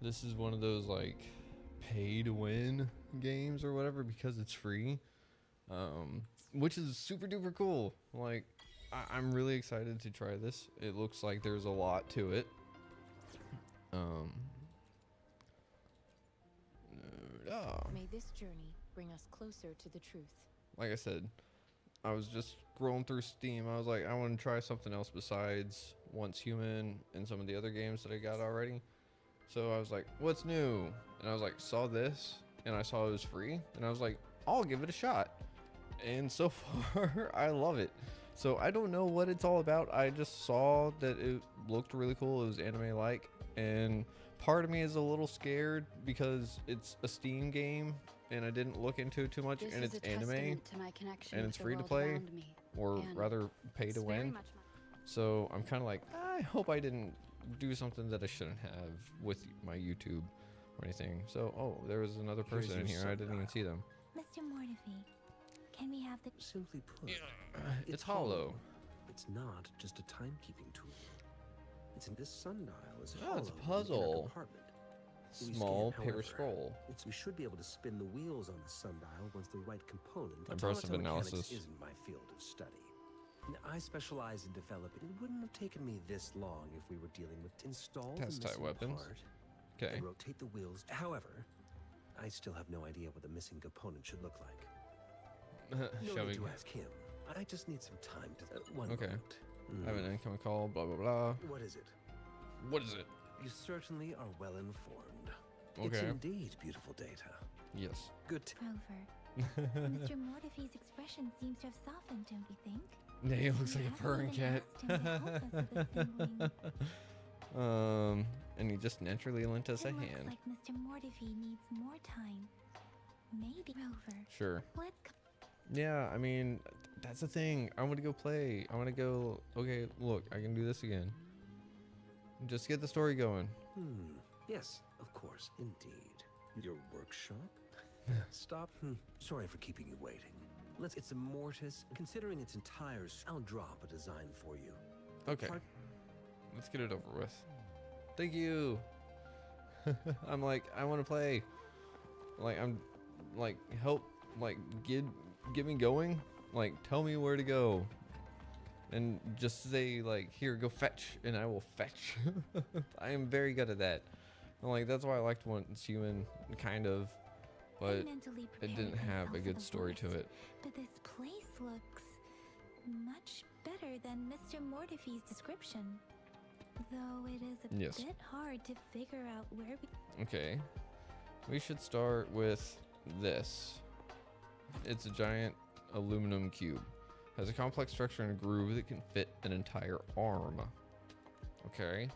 Speaker 1: this is one of those like pay to win games or whatever because it's free, which is super duper cool. Like I'm really excited to try this. It looks like there's a lot to it.
Speaker 7: May this journey bring us closer to the truth.
Speaker 1: Like I said, I was just scrolling through Steam. I was like, I want to try something else besides Once Human and some of the other games that I got already. So I was like, what's new? And I was like, saw this, and I saw it was free, and I was like, I'll give it a shot. And so far, I love it. So I don't know what it's all about. I just saw that it looked really cool. It was anime-like, and part of me is a little scared because it's a Steam game, and I didn't look into it too much,
Speaker 2: This
Speaker 1: and
Speaker 2: is
Speaker 1: it's
Speaker 2: a
Speaker 1: anime,
Speaker 2: testament to my connection
Speaker 1: and
Speaker 2: with
Speaker 1: it's
Speaker 2: the
Speaker 1: free to
Speaker 2: world
Speaker 1: play,
Speaker 2: around me.
Speaker 1: or
Speaker 2: And
Speaker 1: rather pay to
Speaker 2: it's very
Speaker 1: win.
Speaker 2: much
Speaker 1: So I'm kind of like, I hope I didn't do something that I shouldn't have with my YouTube or anything. So, oh, there was another
Speaker 6: Here's
Speaker 1: person in
Speaker 6: your
Speaker 1: here. I didn't even
Speaker 6: sundial.
Speaker 1: see them.
Speaker 4: Mr. Mortefi, can we have the...
Speaker 6: Simply put,
Speaker 1: It's hollow.
Speaker 6: It's not just a timekeeping tool. It's in this sundial is
Speaker 1: Oh, it's a
Speaker 6: hollow in the inner
Speaker 1: puzzle.
Speaker 6: compartment. If we
Speaker 1: Small
Speaker 6: scan,
Speaker 1: paper
Speaker 6: however,
Speaker 1: scroll.
Speaker 6: We should be able to spin the wheels on the sundial once the right component.
Speaker 1: Impressive
Speaker 6: Automata mechanics
Speaker 1: analysis.
Speaker 6: isn't my field of study. Now, I specialize in developing. It wouldn't have taken me this long if we were dealing with install the
Speaker 1: Test type
Speaker 6: missing
Speaker 1: weapons.
Speaker 6: part
Speaker 1: Okay.
Speaker 6: and rotate the wheels. However, I still have no idea what the missing component should look like. No
Speaker 1: Shall
Speaker 6: need
Speaker 1: we?
Speaker 6: to ask him. I just need some time to. One
Speaker 1: Okay.
Speaker 6: moment.
Speaker 1: I have an incoming call. Blah blah blah.
Speaker 6: What is it?
Speaker 1: What is it?
Speaker 6: You certainly are well informed. It's
Speaker 1: Okay.
Speaker 6: indeed beautiful data.
Speaker 1: Yes.
Speaker 6: Good.
Speaker 4: Rover, Mr. Mortefi's expression seems to have softened, don't you think?
Speaker 1: Yeah, he looks
Speaker 4: We
Speaker 1: like a
Speaker 4: haven't
Speaker 1: purring
Speaker 4: even
Speaker 1: cat.
Speaker 4: asked him to help us with assembling.
Speaker 1: And he just naturally lent us a
Speaker 4: It looks
Speaker 1: hand.
Speaker 4: like Mr. Mortefi needs more time. Maybe Rover.
Speaker 1: Sure.
Speaker 4: Let's
Speaker 1: Yeah, I mean, that's the thing. I want to go play. I want to go. Okay, look, I can do this again. Just get the story going.
Speaker 6: Yes, of course, indeed. Your workshop? Stop. Sorry for keeping you waiting. It's a mortise. Considering its entire, I'll drop a design for you.
Speaker 1: Okay. Let's get it over with. Thank you. I'm like, I want to play. Like, I'm like, help, like, get me going. Like, tell me where to go. and just say like, here, go fetch, and I will fetch. I am very good at that. And like that's why I liked Once Human, kind of,
Speaker 4: I
Speaker 1: but
Speaker 4: mentally
Speaker 1: it didn't
Speaker 4: prepared
Speaker 1: have a
Speaker 4: myself for
Speaker 1: good
Speaker 4: the
Speaker 1: story to
Speaker 4: worst,
Speaker 1: it.
Speaker 4: But this place looks much better than Mr. Mortefi's description. Though it is a
Speaker 1: Yes.
Speaker 4: bit hard to figure out where we...
Speaker 1: Okay, we should start with this. It's a giant aluminum cube. Has a complex structure and a groove that can fit an entire arm. Okay.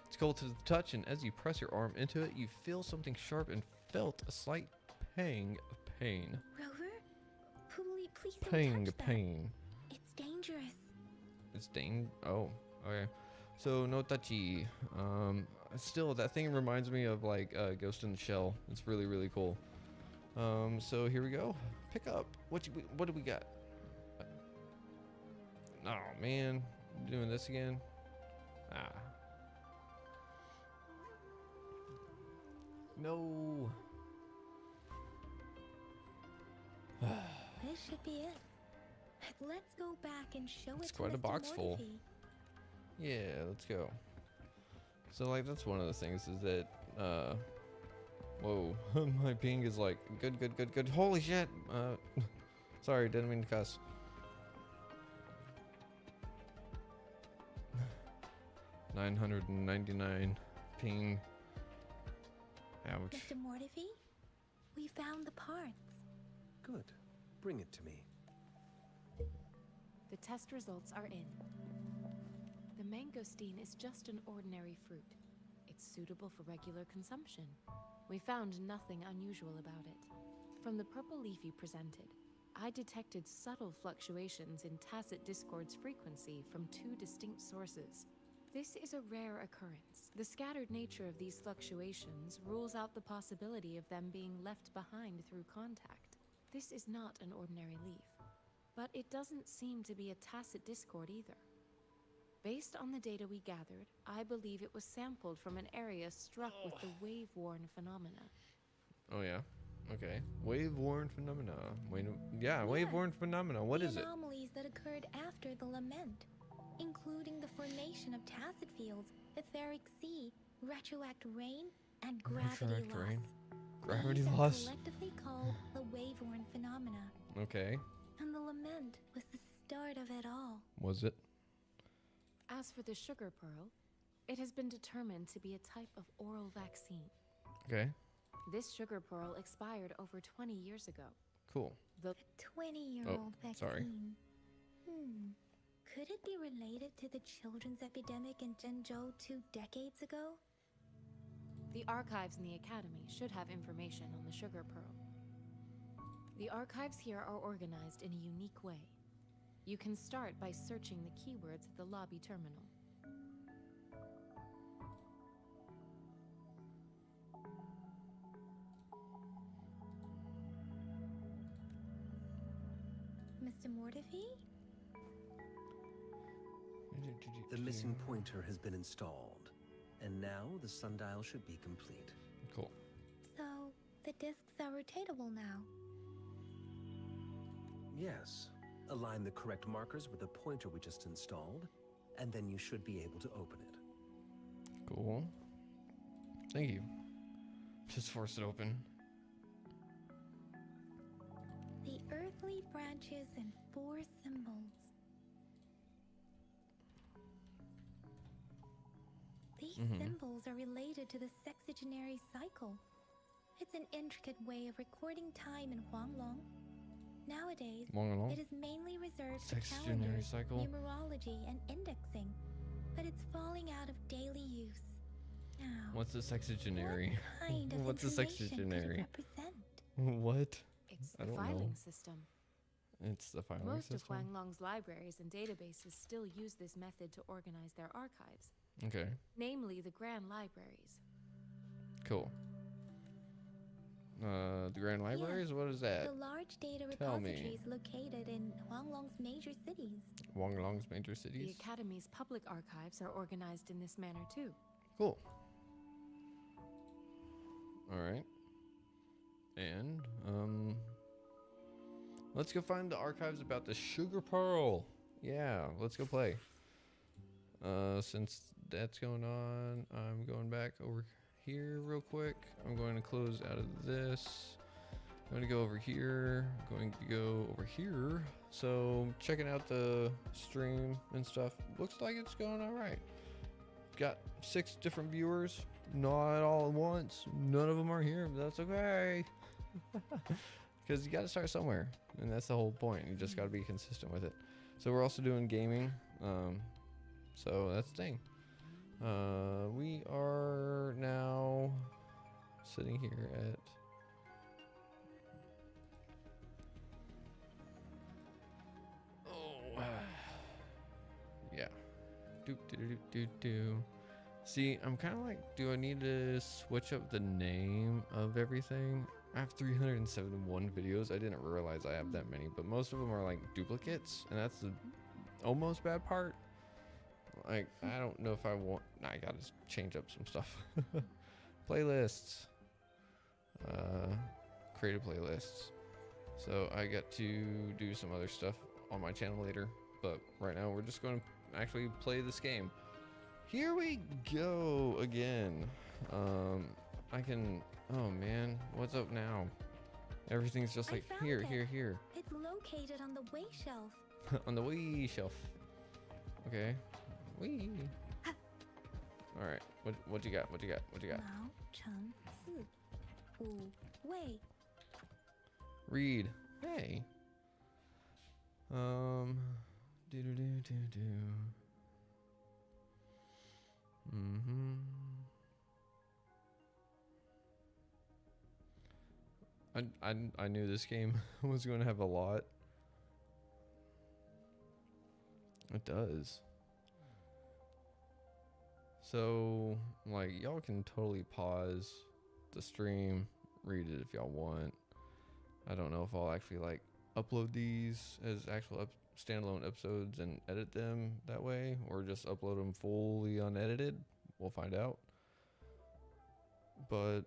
Speaker 1: It's cold to the touch, and as you press your arm into it, you feel something sharp and felt a slight pang of pain.
Speaker 4: Rover? Please don't
Speaker 1: Pang,
Speaker 4: touch that.
Speaker 1: pain.
Speaker 4: It's dangerous.
Speaker 1: It's oh, okay. So no touchy. Still, that thing reminds me of like Ghost in the Shell. It's really, really cool. So here we go. Pick up. What do we got? Oh man, doing this again. Ah. No.
Speaker 4: This should be it. Let's go back and show
Speaker 1: It's
Speaker 4: it to
Speaker 1: quite a
Speaker 4: Mr.
Speaker 1: box full.
Speaker 4: Mortefi.
Speaker 1: Yeah, let's go. So like that's one of the things is that whoa, my ping is like good. Holy shit. Sorry, didn't mean to cuss. $999 ping. Ouch.
Speaker 4: Mr. Mortefi, we found the parts.
Speaker 6: Good. Bring it to me.
Speaker 7: The test results are in. The mangosteen is just an ordinary fruit. It's suitable for regular consumption. We found nothing unusual about it. From the purple leaf you presented, I detected subtle fluctuations in tacit discord's frequency from two distinct sources. This is a rare occurrence. The scattered nature of these fluctuations rules out the possibility of them being left behind through contact. This is not an ordinary leaf, but it doesn't seem to be a tacit discord either. Based on the data we gathered, I believe it was sampled from an area struck with the wave-worn phenomena.
Speaker 1: Oh yeah. Okay. Wave-worn phenomena.
Speaker 4: Yes,
Speaker 1: Wave-worn phenomena. What is
Speaker 4: the
Speaker 1: it?
Speaker 4: anomalies that occurred after the lament, including the formation of tacit fields, etheric sea, retroact rain, and gravity
Speaker 1: Retroact
Speaker 4: loss.
Speaker 1: rain. Gravity
Speaker 4: These are
Speaker 1: loss.
Speaker 4: collectively called the wave-worn phenomena.
Speaker 1: Okay.
Speaker 4: And the lament was the start of it all.
Speaker 1: Was it?
Speaker 7: As for the sugar pearl, it has been determined to be a type of oral vaccine.
Speaker 1: Okay.
Speaker 7: This sugar pearl expired over 20 years ago.
Speaker 1: Cool.
Speaker 7: The
Speaker 4: 20-year-old vaccine.
Speaker 1: sorry.
Speaker 4: Could it be related to the children's epidemic in Zhengzhou 2 decades ago?
Speaker 7: The archives in the academy should have information on the sugar pearl. The archives here are organized in a unique way. You can start by searching the keywords at the lobby terminal.
Speaker 4: Mr. Mortefi?
Speaker 6: The missing pointer has been installed, and now the sundial should be complete.
Speaker 1: Cool.
Speaker 4: So, the discs are rotatable now.
Speaker 6: Yes. Align the correct markers with the pointer we just installed, and then you should be able to open it.
Speaker 1: Cool. Thank you. Just force it open.
Speaker 4: The earthly branches and 4 symbols. These symbols are related to the sexagenary cycle. It's an intricate way of recording time in Huanglong. Nowadays,
Speaker 1: Huanglong?
Speaker 4: it is mainly reserved for
Speaker 1: Sexagenary
Speaker 4: calendars,
Speaker 1: cycle?
Speaker 4: numerology, and indexing, but it's falling out of daily use. Now,
Speaker 1: What's a sexagenary?
Speaker 4: what kind of
Speaker 1: What's a
Speaker 4: information could it
Speaker 1: sexagenary?
Speaker 4: represent?
Speaker 1: What?
Speaker 7: It's
Speaker 1: I
Speaker 7: the
Speaker 1: don't
Speaker 7: filing
Speaker 1: know.
Speaker 7: system.
Speaker 1: It's the filing
Speaker 7: Most
Speaker 1: system.
Speaker 7: of Huanglong's libraries and databases still use this method to organize their archives,
Speaker 1: Okay.
Speaker 7: namely the Grand Libraries.
Speaker 1: Cool. The Grand Libraries?
Speaker 4: Yes,
Speaker 1: What is that?
Speaker 4: The large data
Speaker 1: Tell me.
Speaker 4: repositories located in Huanglong's major cities.
Speaker 1: Huanglong's major
Speaker 7: The
Speaker 1: cities?
Speaker 7: Academy's public archives are organized in this manner too.
Speaker 1: Cool. Alright. And, let's go find the archives about the Sugar Pearl. Yeah, let's go play. Since that's going on, I'm going back over here real quick. I'm going to close out of this. I'm going to go over here. I'm going to go over here. So checking out the stream and stuff. Looks like it's going all right. Got 6 different viewers. Not all at once. None of them are here, but that's okay. Because you got to start somewhere. And that's the whole point. You just got to be consistent with it. So we're also doing gaming. So that's the thing. We are now sitting here at yeah. Do. See, I'm kind of like, do I need to switch up the name of everything? I have 371 videos. I didn't realize I have that many, but most of them are like duplicates, and that's the almost bad part. Like, I don't know if I want. I gotta change up some stuff. Playlists. Creative playlists. So I get to do some other stuff on my channel later, but right now we're just going to actually play this game. Here we go again. I can. Oh man, what's up now? Everything's just like here.
Speaker 4: It's located on the way shelf.
Speaker 1: On the way shelf. Okay. Wee. All right. What you got? What you got?
Speaker 4: Mao Cheng Si. Wu Wei.
Speaker 1: Read. Hey. Do. I knew this game was going to have a lot. It does. So, like, y'all can totally pause the stream, read it if y'all want. I don't know if I'll actually, like, upload these as actual standalone episodes and edit them that way, or just upload them fully unedited. We'll find out. But,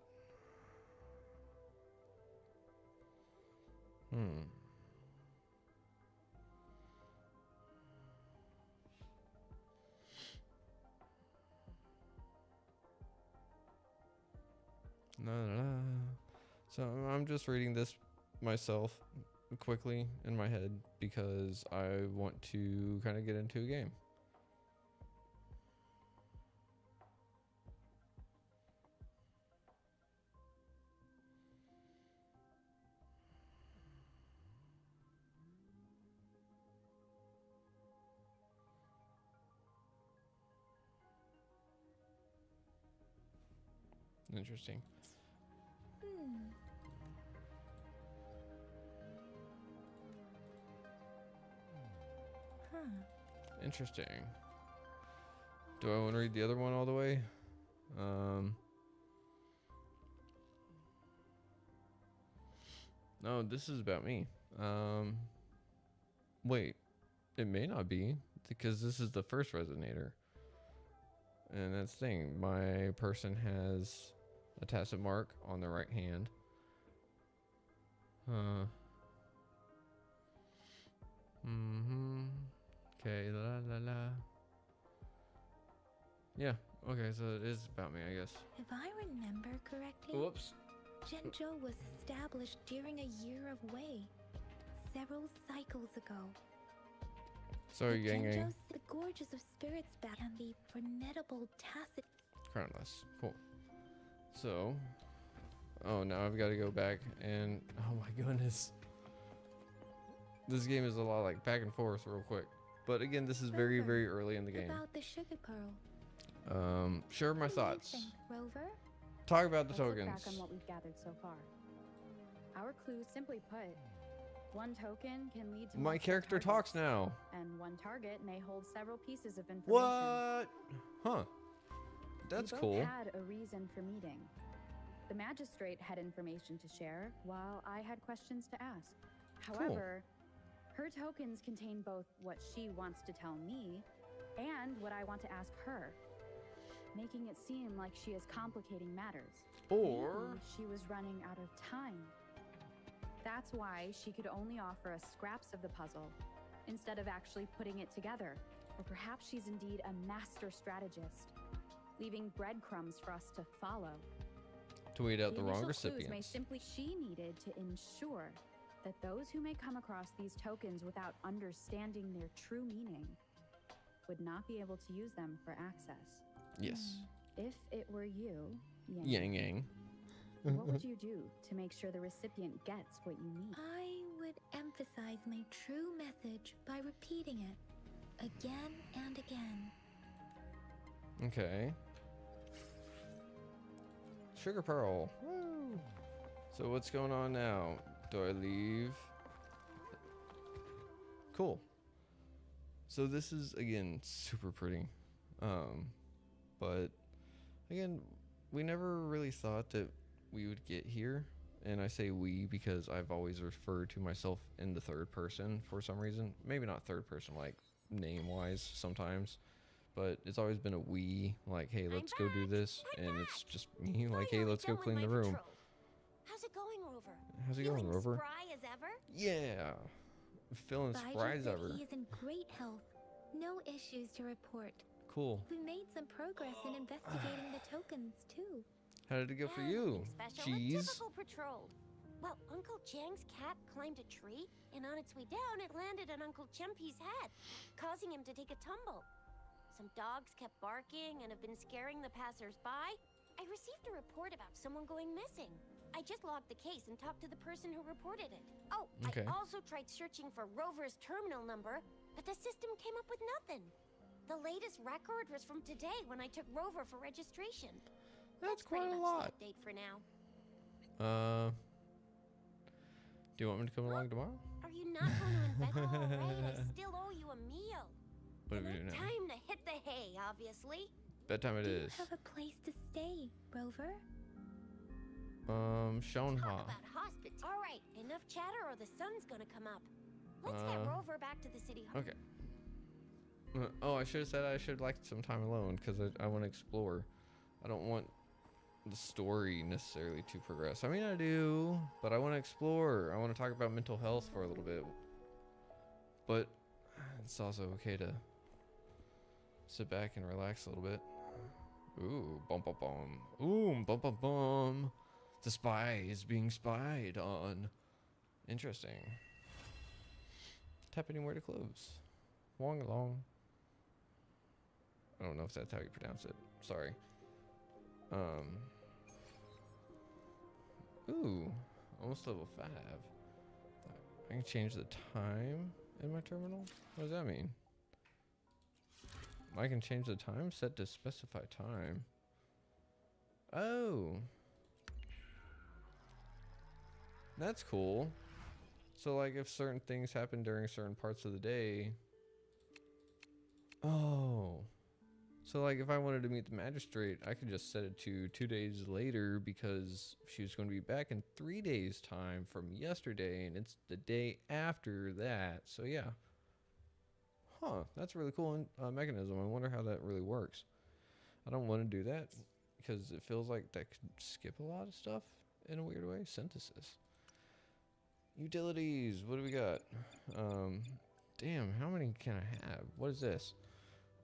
Speaker 1: So I'm just reading this myself quickly in my head because I want to kind of get into a game. Interesting. Interesting. Do I want to read the other one all the way? No, this is about me. Wait, it may not be because this is the first resonator. And that's the thing, my person has a tacit mark on the right hand. Okay, Yeah, okay, so it is about me, I guess.
Speaker 4: If I remember correctly,
Speaker 1: Whoops.
Speaker 4: Zhenzhou was established during a year of Wei, several cycles ago.
Speaker 1: Sorry, Yang Yang.
Speaker 4: Zhenzhou's the gorges of spirits back and the formidable tacit.
Speaker 1: Crownless. Cool. So, oh, now I've got to go back and, oh my goodness. This game is a lot like back and forth real quick. But again, this is very, very early in the game.
Speaker 4: About the sugar pearl.
Speaker 1: Share my
Speaker 4: What do you
Speaker 1: thoughts.
Speaker 4: think, Rover?
Speaker 1: Talk about the
Speaker 2: Let's look
Speaker 1: tokens.
Speaker 2: back on what we've gathered so far. Our clues, simply put, one token can lead to
Speaker 1: My
Speaker 2: multiple
Speaker 1: character talks
Speaker 2: targets,
Speaker 1: now.
Speaker 2: and one target may hold several pieces of information.
Speaker 1: What? Huh. That's
Speaker 2: we both
Speaker 1: cool.
Speaker 2: had a reason for meeting. The magistrate had information to share, while I had questions to ask. However, her tokens contain both what she wants to tell me and what I want to ask her, making it seem like she is complicating matters.
Speaker 1: Or
Speaker 2: Maybe she was running out of time. That's why she could only offer us scraps of the puzzle, instead of actually putting it together. Or perhaps she's indeed a master strategist, leaving breadcrumbs for us to follow.
Speaker 1: To weed out the wrong
Speaker 2: initial clues may
Speaker 1: recipients.
Speaker 2: simply she needed to ensure that those who may come across these tokens without understanding their true meaning would not be able to use them for access.
Speaker 1: Yes.
Speaker 2: If it were you,
Speaker 1: Yang Yang.
Speaker 2: what would you do to make sure the recipient gets what you need?
Speaker 4: I would emphasize my true message by repeating it again and again.
Speaker 1: Okay. Sugar Pearl. Woo. So what's going on now? Do I leave? Cool. So this is, again, super pretty. But again, we never really thought that we would get here. And I say we because I've always referred to myself in the third person for some reason. Maybe not third person, like name-wise sometimes. But it's always been a we, like, hey, let's go do this. And it's just me, like, hey, let's go clean the room.
Speaker 3: How's it going, Rover?
Speaker 1: How's it going, Rover?
Speaker 3: Spry as ever?
Speaker 1: Yeah. Feeling spry as
Speaker 4: said
Speaker 1: ever.
Speaker 4: he is in great health. No issues to report.
Speaker 1: Cool.
Speaker 4: We made some progress in investigating the tokens, too.
Speaker 1: How did it go for you?
Speaker 3: Special, a
Speaker 1: Cheese?
Speaker 3: typical patrol. Well, Uncle Chang's cat climbed a tree, and on its way down, it landed on Uncle Chempi's head, causing him to take a tumble. Some dogs kept barking and have been scaring the passers-by. I received a report about someone going missing. I just logged the case and talked to the person who reported it. Oh,
Speaker 1: Okay.
Speaker 3: I also tried searching for Rover's terminal number, but the system came up with nothing. The latest record was from today when I took Rover for registration.
Speaker 1: That's
Speaker 3: pretty
Speaker 1: quite a
Speaker 3: much
Speaker 1: lot.
Speaker 3: the update for now.
Speaker 1: Do you want me to come along tomorrow?
Speaker 3: Are you not going to invest? All right, I still owe you a meal.
Speaker 1: What do we do now?
Speaker 3: Time to hit the hay, obviously.
Speaker 1: Bedtime it
Speaker 4: Do
Speaker 1: is.
Speaker 4: you have a place to stay, Rover?
Speaker 3: Talk
Speaker 1: Shonha.
Speaker 3: about hospital. All right, enough chatter or the sun's gonna come up. Let's get Rover back to the city hall.
Speaker 1: Okay. Oh, I should have said I should like some time alone because I want to explore. I don't want the story necessarily to progress. I mean, I do, but I want to explore. I want to talk about mental health for a little bit. But it's also okay to sit back and relax a little bit. Ooh, bum bum bum. Ooh, bum bum bum. The spy is being spied on. Interesting. Tap anywhere to close. Wong along. I don't know if that's how you pronounce it. Sorry. Ooh, almost level 5. I can change the time in my terminal? What does that mean? I can change the time set to specify time. Oh. That's cool. So like if certain things happen during certain parts of the day. Oh. So like if I wanted to meet the magistrate, I could just set it to 2 days later because she was going to be back in 3 days time from yesterday and it's the day after that. So yeah. Huh, that's a really cool mechanism. I wonder how that really works. I don't want to do that because it feels like that could skip a lot of stuff in a weird way. Synthesis. Utilities, what do we got? Damn, how many can I have? What is this?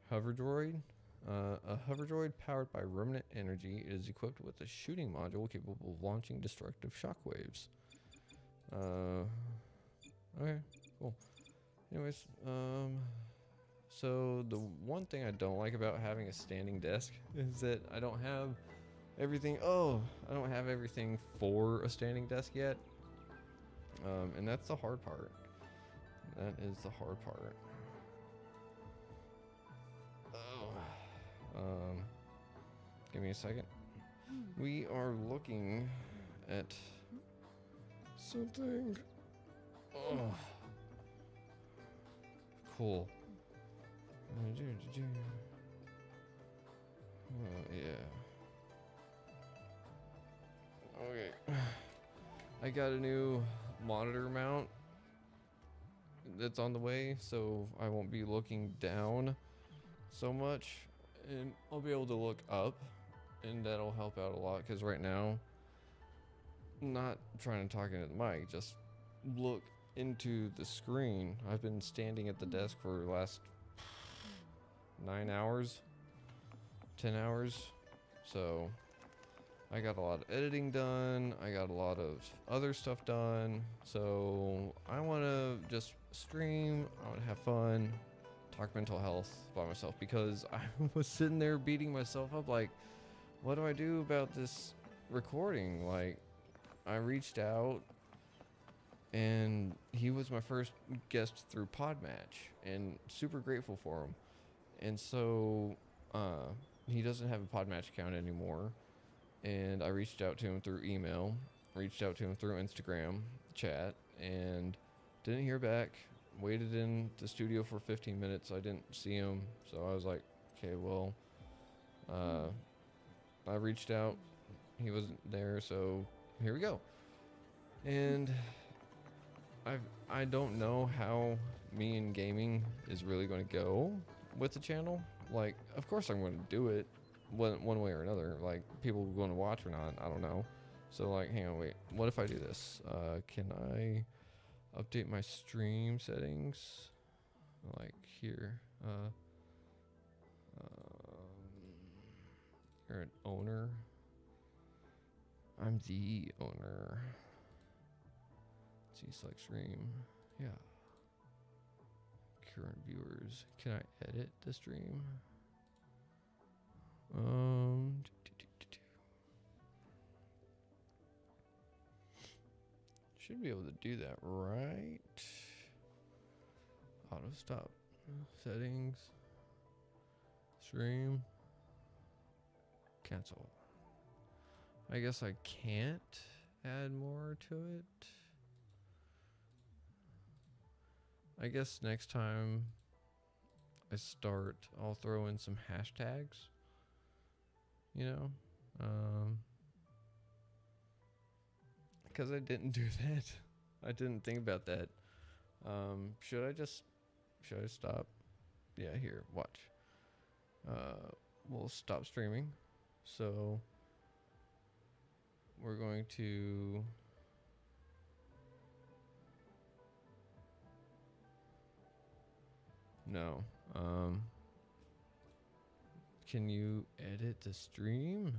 Speaker 1: Hover droid? A hover droid powered by remnant energy. It is equipped with a shooting module capable of launching destructive shockwaves. Okay, cool. Anyways, so the one thing I don't like about having a standing desk is that I don't have everything. Oh, I don't have everything for a standing desk yet. And that's the hard part. That is the hard part. Oh. Give me a second. We are looking at something. Oh. Cool. Oh, yeah. Okay. I got a new monitor mount that's on the way, so I won't be looking down so much, and I'll be able to look up, and that'll help out a lot, because right now, not trying to talk into the mic, just look into the screen. I've been standing at the desk for the last 9 hours, 10 hours. So I got a lot of editing done. I got a lot of other stuff done. So I want to just stream. I want to have fun, talk mental health by myself, because I was sitting there beating myself up like, what do I do about this recording? Like, I reached out, and he was my first guest through Podmatch, and super grateful for him. And so he doesn't have a Podmatch account anymore. And I reached out to him through email, reached out to him through Instagram chat, and didn't hear back. Waited in the studio for 15 minutes. I didn't see him, so I was like, okay, well, I reached out. He wasn't there, so here we go. And I don't know how me and gaming is really going to go with the channel. Like, of course I'm going to do it. One way or another, like, people going to watch or not, I don't know. So, like, hang on, wait, what if I do this? Can I update my stream settings? Like, here, you're an owner. I'm the owner. See, select stream, yeah. Current viewers, can I edit the stream? Should be able to do that, right? Auto stop settings, stream, cancel. I guess I can't add more to it. I guess next time I start, I'll throw in some hashtags. You know, because I didn't do that. I didn't think about that. Should I stop? Yeah, here, watch. We'll stop streaming. So we're going to no. Can you edit the stream?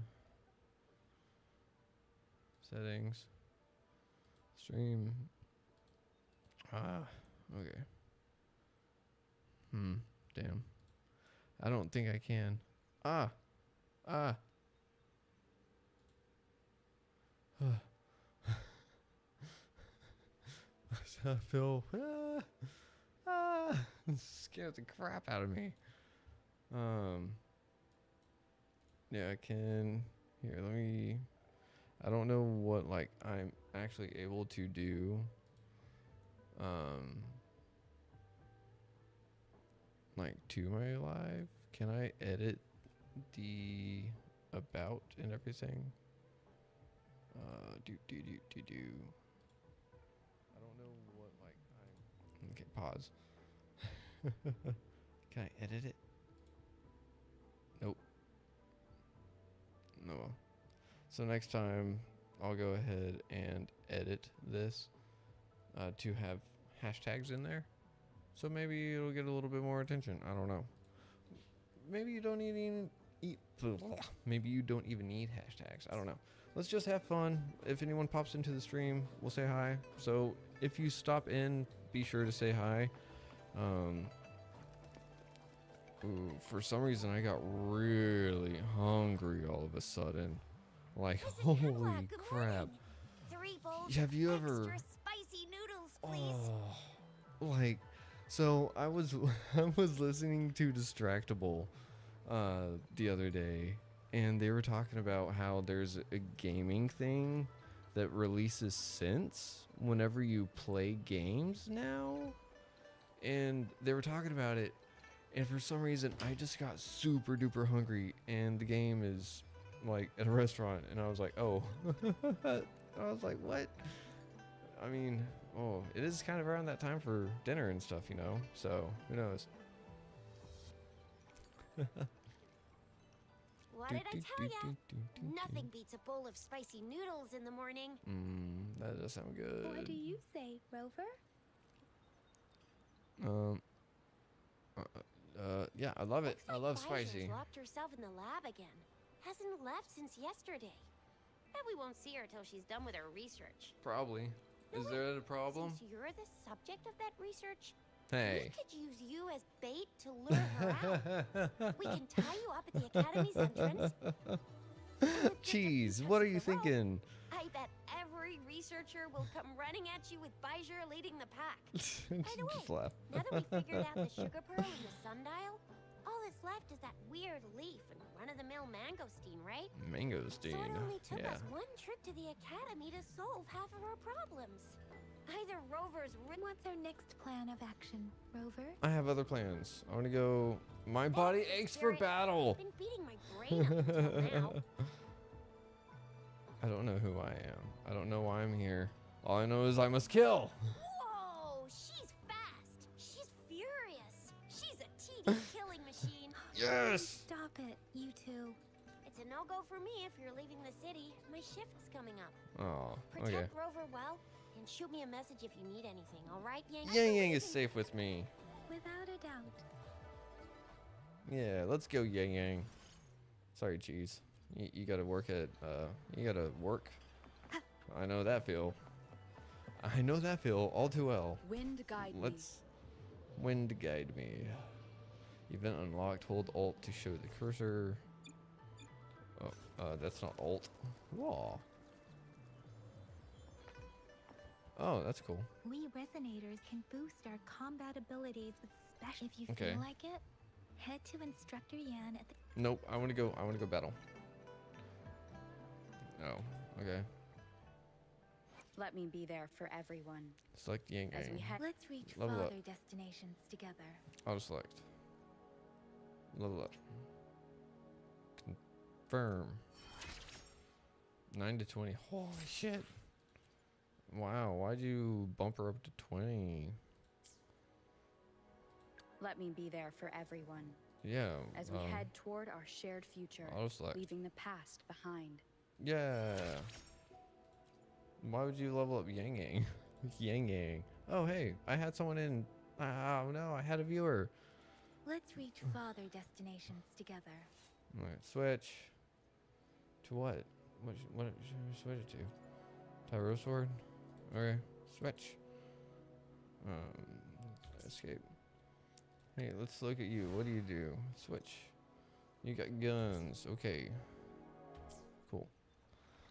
Speaker 1: Settings. Stream. Okay. Damn. I don't think I can. I feel scared the crap out of me. Yeah, I can. Here, let me. I don't know what, like, I'm actually able to do. Like, to my live. Can I edit the about and everything? Do. I don't know what, like, I'm. Okay, pause. Can I edit it? Nope. No. So next time I'll go ahead and edit this to have hashtags in there. So maybe it'll get a little bit more attention. I don't know. Maybe you don't even maybe you don't even need hashtags. I don't know. Let's just have fun. If anyone pops into the stream, we'll say hi. So if you stop in, be sure to say hi. For some reason I got really hungry all of a sudden. Like, holy crap.
Speaker 3: 3 bowls
Speaker 1: Have you
Speaker 3: of
Speaker 1: ever
Speaker 3: extra spicy noodles, please?
Speaker 1: like, so I was listening to Distractable the other day, and they were talking about how there's a gaming thing that releases scents whenever you play games now, and they were talking about it, and for some reason I just got super duper hungry, and the game is like at a restaurant, and I was like, oh. I was like, what? I mean, it is kind of around that time for dinner and stuff, you know, so who knows.
Speaker 3: What did I tell ya? Nothing beats a bowl of spicy noodles in the morning.
Speaker 1: That does sound good.
Speaker 4: What do you say, Rover?
Speaker 1: Yeah, I love it.
Speaker 3: Looks
Speaker 1: I
Speaker 3: like
Speaker 1: love
Speaker 3: Baijer's
Speaker 1: spicy.
Speaker 3: locked herself in the lab again. Hasn't left since yesterday. Bet we won't see her till she's done with her research.
Speaker 1: Probably. Is
Speaker 3: No,
Speaker 1: there a problem?
Speaker 3: Since you're the subject of that research,
Speaker 1: Hey.
Speaker 3: we could use you as bait to lure her out. We can tie you up at the academy's entrance.
Speaker 1: Jeez, what are you thinking?
Speaker 3: I bet every researcher will come running at you with Baijer leading the pack. By the way,
Speaker 1: Just laugh.
Speaker 3: now that we figured out the sugar pearl and the sundial, all that's left is that weird leaf and run-of-the-mill mangosteen, right?
Speaker 1: Mangosteen.
Speaker 3: So it only took
Speaker 1: Yeah.
Speaker 3: us one trip to the academy to solve half of our problems. Either Rover's
Speaker 4: What's our next plan of action, Rover?
Speaker 1: I have other plans. I want to go. My body aches for battle.
Speaker 3: been beating my brain up until now.
Speaker 1: I don't know who I am. I don't know why I'm here. All I know is I must kill.
Speaker 3: Whoa, she's fast. She's furious. She's a TD killing machine.
Speaker 1: Yes.
Speaker 4: Stop it, you two.
Speaker 3: It's a no-go for me if you're leaving the city. My shift's coming up.
Speaker 1: Oh,
Speaker 3: Protect
Speaker 1: okay.
Speaker 3: Rover well, and shoot me a message if you need anything, all right, Yang?
Speaker 1: Yang Yang is safe with me.
Speaker 4: Without a doubt.
Speaker 1: Yeah, let's go Yang Yang. Sorry, cheese. You gotta work at, you gotta work. I know that feel. I know that feel all too well.
Speaker 5: Wind guide me.
Speaker 1: Let's wind guide me. Event unlocked. Hold Alt to show the cursor. Oh, that's not Alt. Aw. Oh, that's cool.
Speaker 4: We resonators can boost our combat abilities with special. If you
Speaker 1: Okay.
Speaker 4: feel like it, head to Instructor Yan at the.
Speaker 1: Nope. I want to go. I want to go battle. Oh. Okay.
Speaker 2: Let me be there for everyone.
Speaker 1: Select Yang
Speaker 2: As we
Speaker 1: Yang.
Speaker 2: head
Speaker 4: Let's reach
Speaker 1: Level up.
Speaker 4: farther destinations together.
Speaker 1: Auto select. Level up. Confirm. 9 to 20. Holy shit. Wow, why'd you bump her up to 20?
Speaker 2: Let me be there for everyone.
Speaker 1: Yeah.
Speaker 2: As we head toward our shared future,
Speaker 1: auto select.
Speaker 2: leaving the past behind.
Speaker 1: Yeah. Why would you level up Yang Yang? Yang Yang. Oh, hey, I had someone in. Oh, no, I had a viewer.
Speaker 4: Let's reach farther destinations together.
Speaker 1: All right, switch. To what? What should we switch it to? Tyro sword? Okay, switch. Escape. Hey, let's look at you. What do you do? Switch. You got guns. Okay. Cool.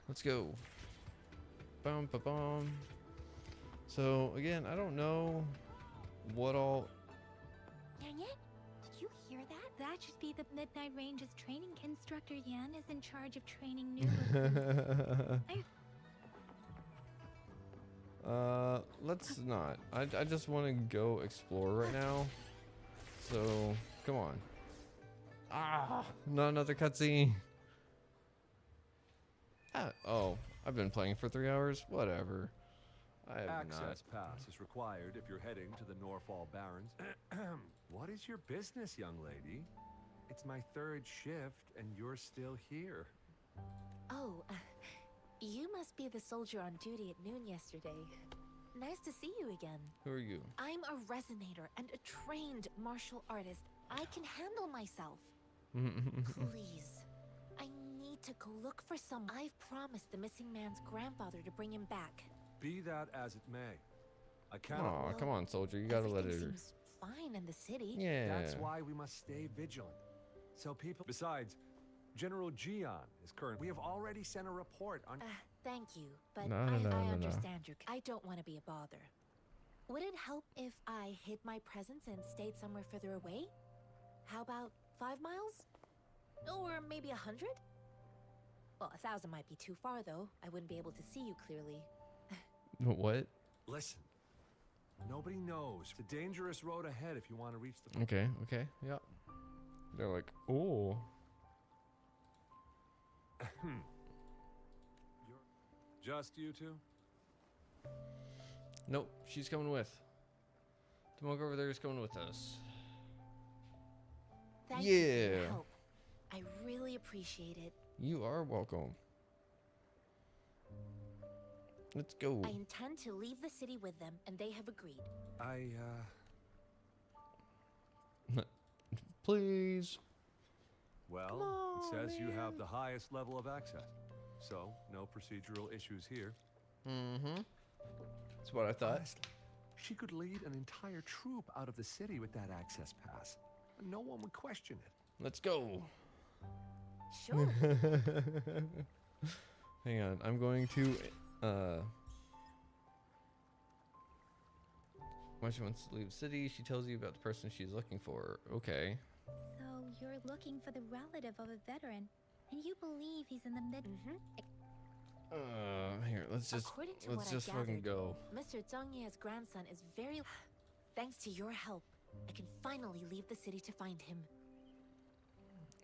Speaker 1: Let's go. Bum ba bum. So again, I don't know what all.
Speaker 3: Yang Yang, did you hear that?
Speaker 4: That should be the Midnight Range's training. Instructor Yan is in charge of training new recruits.
Speaker 1: Let's not. I just want to go explore right now. So come on. Ah, not another cutscene. Oh, I've been playing for 3 hours. Whatever. I have
Speaker 8: Access pass is required if you're heading to the Norfall Barrens. What is your business, young lady? It's my third shift, and you're still here.
Speaker 7: Oh, you must be the soldier on duty at noon yesterday. Nice to see you again.
Speaker 1: Who are you?
Speaker 7: I'm a resonator and a trained martial artist. I can handle myself. Please. I need to go look for someone. I've promised the missing man's grandfather to bring him back.
Speaker 8: Be that as it may, I cannot.
Speaker 1: Aw, come on, soldier. You gotta let
Speaker 7: Everything
Speaker 1: her.
Speaker 7: seems fine in the city.
Speaker 1: Yeah.
Speaker 8: That's why we must stay vigilant. So people. Besides, General Gian is current. We have already sent a report on.
Speaker 7: Thank you, but
Speaker 1: No,
Speaker 7: I
Speaker 1: no.
Speaker 7: understand your. I don't want to be a bother. Would it help if I hid my presence and stayed somewhere further away? How about 5 miles? Or maybe 100? Well, 1,000 might be too far, though. I wouldn't be able to see you clearly.
Speaker 1: What?
Speaker 8: Listen. Nobody knows. It's a dangerous road ahead if you want to reach the.
Speaker 1: Okay. Yeah. They're like, oh.
Speaker 8: Just you two?
Speaker 1: Nope. She's coming with. The monk over there is coming with us.
Speaker 7: Thank you for your
Speaker 1: Yeah.
Speaker 7: help. I really appreciate it.
Speaker 1: You are welcome. Let's go.
Speaker 7: I intend to leave the city with them, and they have agreed.
Speaker 8: I
Speaker 1: please.
Speaker 8: Well,
Speaker 1: on,
Speaker 8: it says you have
Speaker 1: man.
Speaker 8: the highest level of access. So, no procedural issues here.
Speaker 1: Mm-hmm. That's what I thought.
Speaker 8: Honestly, she could lead an entire troop out of the city with that access pass. And no one would question it.
Speaker 1: Let's go.
Speaker 3: Sure.
Speaker 1: Hang on. I'm going to when she wants to leave the city, she tells you about the person she's looking for. Okay.
Speaker 4: So you're looking for the relative of a veteran, and you believe he's in the mid.
Speaker 1: Here, let's just
Speaker 7: According to what I
Speaker 1: fucking
Speaker 7: gathered,
Speaker 1: go.
Speaker 7: Mr. Zhang Ye's grandson is very... Thanks to your help, I can finally leave the city to find him.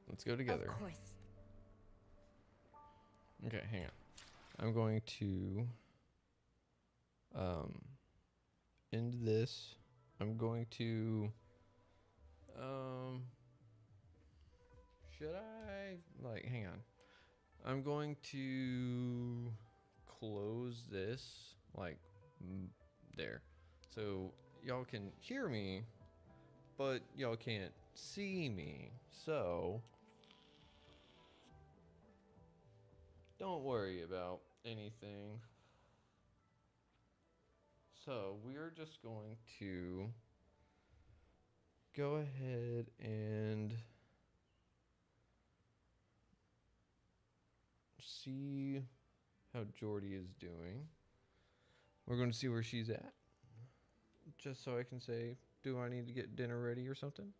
Speaker 1: Let's go together.
Speaker 7: Of course.
Speaker 1: Okay, hang on. I'm going to end this. I'm going to should I hang on. I'm going to close this there. So y'all can hear me, but y'all can't see me. So don't worry about anything. So we're just going to go ahead and see how Jordy is doing. We're going to see where she's at, just so I can say, do I need to get dinner ready or something?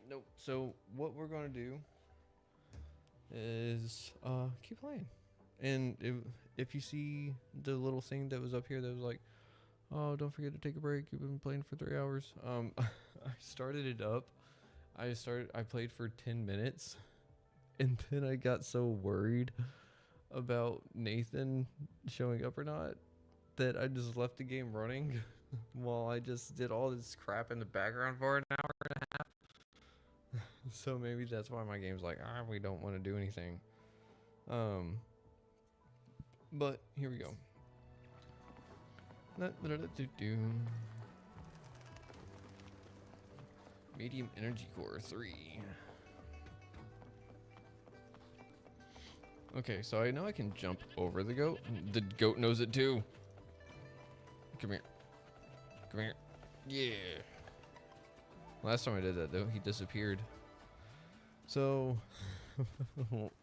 Speaker 1: Nope. So what we're going to do is keep playing. And if you see the little thing that was up here that was like, oh, don't forget to take a break, you've been playing for 3 hours. I started it up. I played for 10 minutes, and then I got so worried about Nathan showing up or not that I just left the game running while I just did all this crap in the background for an hour and a half. So maybe that's why my game's like, we don't want to do anything. But here we go. Medium energy core 3. Okay, so I know I can jump over the goat. The goat knows it too. Come here. Come here. Yeah. Last time I did that though, he disappeared. So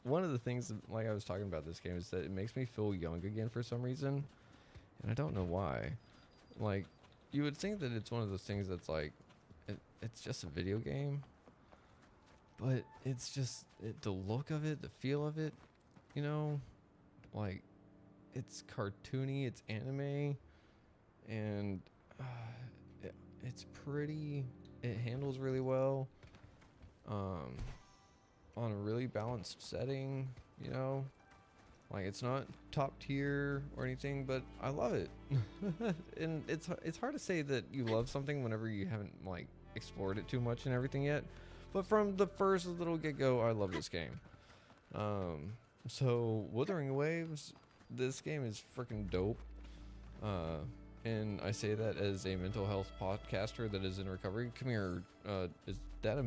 Speaker 1: one of the things, like I was talking about this game, is that it makes me feel young again for some reason. And I don't know why. Like, you would think that it's one of those things that's like, it's just a video game. But it's just, the look of it, the feel of it, you know? Like, it's cartoony, it's anime. And it's pretty, it handles really well. On a really balanced setting, you know? Like, it's not top tier or anything, but I love it. And it's hard to say that you love something whenever you haven't like explored it too much and everything yet. But from the first little get-go, I love this game. So Wuthering Waves, this game is freaking dope. And I say that as a mental health podcaster that is in recovery. Come here. Is that a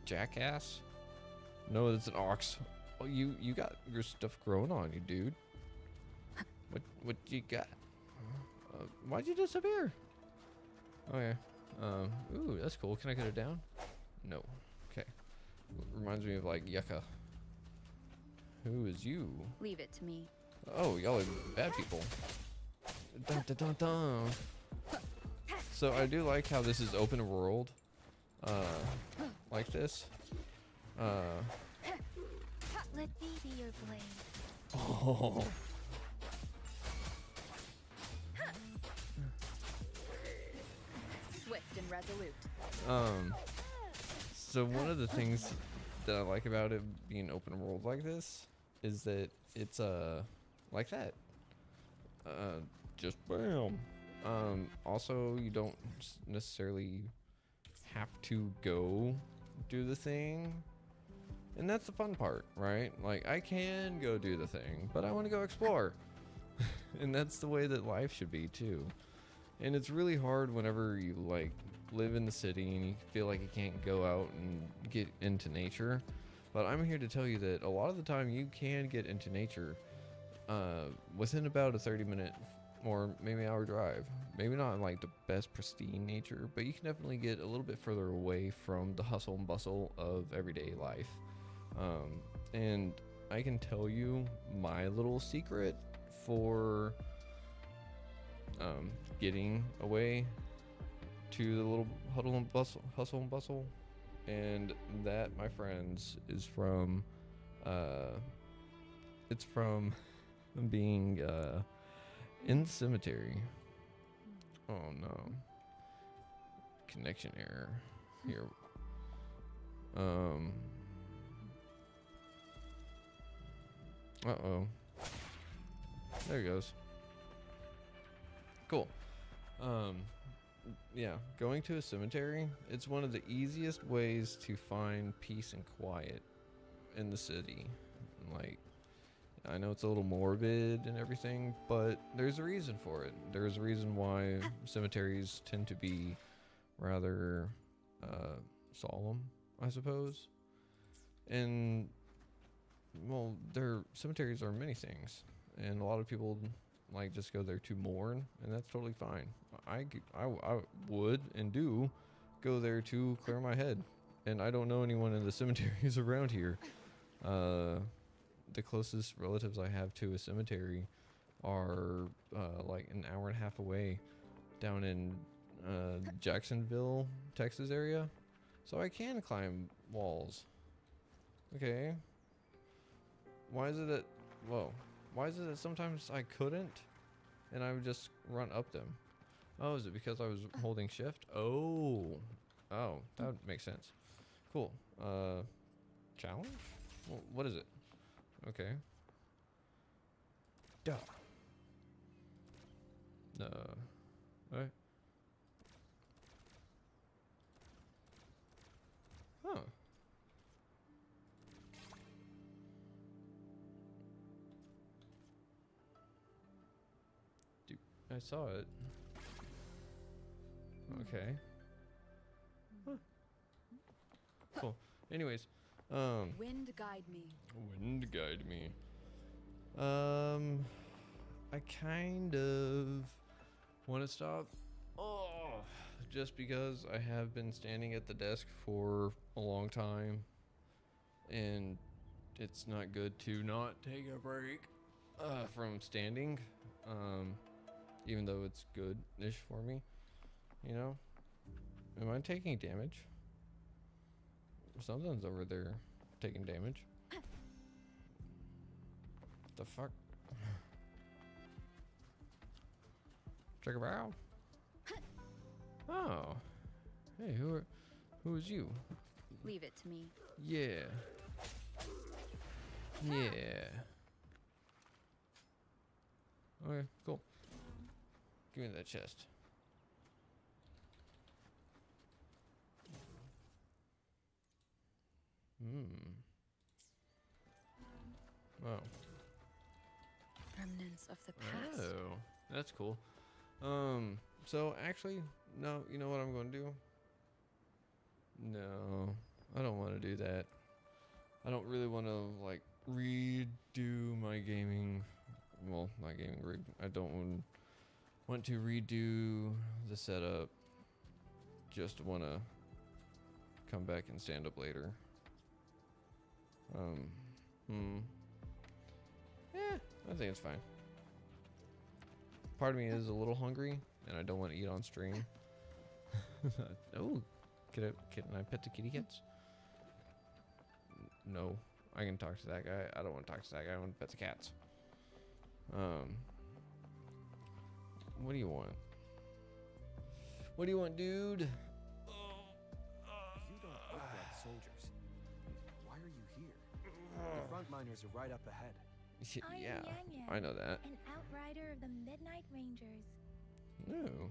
Speaker 1: jackass? No, it's an ox. Oh, you got your stuff growing on you, dude. What you got? Why'd you disappear? Okay. Ooh, that's cool. Can I get it down? No. Okay. Reminds me of like Yucca. Who is you?
Speaker 2: Leave it to me.
Speaker 1: Oh, y'all are bad people. Dun, dun, dun, dun. So I do like how this is open world. Like this.
Speaker 4: Let me be your blade.
Speaker 1: Oh.
Speaker 2: Swift and resolute.
Speaker 1: So one of the things that I like about it being open world like this is that it's like that. Just bam. Also, you don't necessarily have to go do the thing. And that's the fun part, right? Like, I can go do the thing, but I want to go explore. And that's the way that life should be, too. And it's really hard whenever you like live in the city and you feel like you can't go out and get into nature. But I'm here to tell you that a lot of the time you can get into nature within about a 30-minute or maybe hour drive. Maybe not in like the best pristine nature, but you can definitely get a little bit further away from the hustle and bustle of everyday life. And I can tell you my little secret for getting away to the little hustle and bustle, and that, my friends, is from it's from being in the cemetery. Oh no, connection error here. Uh-oh. There he goes. Cool. Yeah, going to a cemetery, it's one of the easiest ways to find peace and quiet in the city. Like, I know it's a little morbid and everything, but there's a reason for it. There's a reason why cemeteries tend to be rather solemn, I suppose. And well, their cemeteries are many things, and a lot of people like just go there to mourn, and that's totally fine. I would and do go there to clear my head, and I don't know anyone in the cemeteries around here. The closest relatives I have to a cemetery are like an hour and a half away down in Jacksonville, Texas area, so I can climb walls. Okay. Why is it that, whoa, why is it that sometimes I couldn't and I would just run up them? Oh, is it because I was holding shift? Oh, that makes sense. Cool. Challenge? Well, what is it? Okay. Duh. Right. Huh. I saw it. Okay. Huh. Cool. Anyways,
Speaker 2: Wind guide me.
Speaker 1: wind guide me. I kind of want to stop. Oh, just because I have been standing at the desk for a long time, and it's not good to not take a break from standing. Even though it's good-ish for me, you know? Am I taking damage? Something's over there taking damage. The fuck? Check it out. Oh. Hey, who is you?
Speaker 2: Leave it to me.
Speaker 1: Yeah. Yeah. Okay, cool. Give me that chest. Oh.
Speaker 2: Remnants of the past.
Speaker 1: Oh, that's cool. So actually, no, you know what I'm going to do? No, I don't want to do that. I don't really want to, like, redo my gaming. Well, not gaming rig. I don't want to redo the setup. Just want to come back and stand up later. Yeah, I think it's fine. Part of me is a little hungry, and I don't want to eat on stream. Oh, can I pet the kitty cats? No, I can talk to that guy. I don't want to talk to that guy. I want to pet the cats. What do you want? What do you want, dude?
Speaker 9: You don't look like soldiers. Why are you here? The front miners are right up ahead.
Speaker 4: I'm
Speaker 1: Yeah,
Speaker 4: Yang Yang,
Speaker 1: I know that.
Speaker 4: an outrider of the Midnight Rangers.
Speaker 1: No.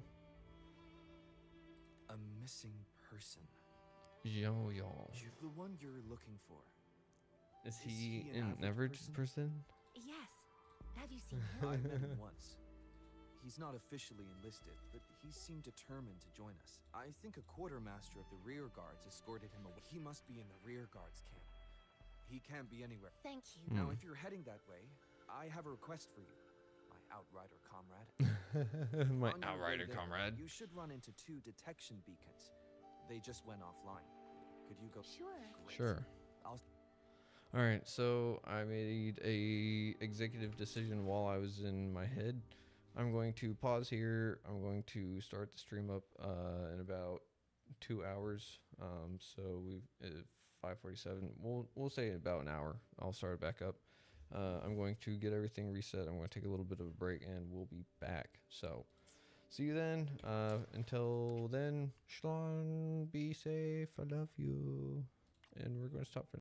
Speaker 9: A missing person.
Speaker 1: Yo.
Speaker 9: You're the one you're looking for.
Speaker 1: Is
Speaker 9: Is
Speaker 1: he
Speaker 9: he an
Speaker 1: an
Speaker 9: average
Speaker 1: average person?
Speaker 3: Yes. Have you seen him?
Speaker 9: I met him once. He's not officially enlisted, but he seemed determined to join us. I think a quartermaster of the rear guards escorted him away. He must be in the rear guards camp. He can't be anywhere.
Speaker 3: Thank you.
Speaker 9: Now, if you're heading that way, I have a request for you, my outrider comrade.
Speaker 1: My
Speaker 9: On your way
Speaker 1: outrider
Speaker 9: there,
Speaker 1: comrade.
Speaker 9: You should run into 2 detection beacons. They just went offline. Could you go?
Speaker 4: Sure.
Speaker 9: Great.
Speaker 1: Sure.
Speaker 9: I'll
Speaker 1: All right, so I made a executive decision while I was in my head. I'm going to pause here. I'm going to start the stream up in about 2 hours. So we've 5:47. We'll say about an hour. I'll start it back up. I'm going to get everything reset. I'm going to take a little bit of a break, and we'll be back. So see you then. Until then, Shalom, be safe. I love you. And we're going to stop for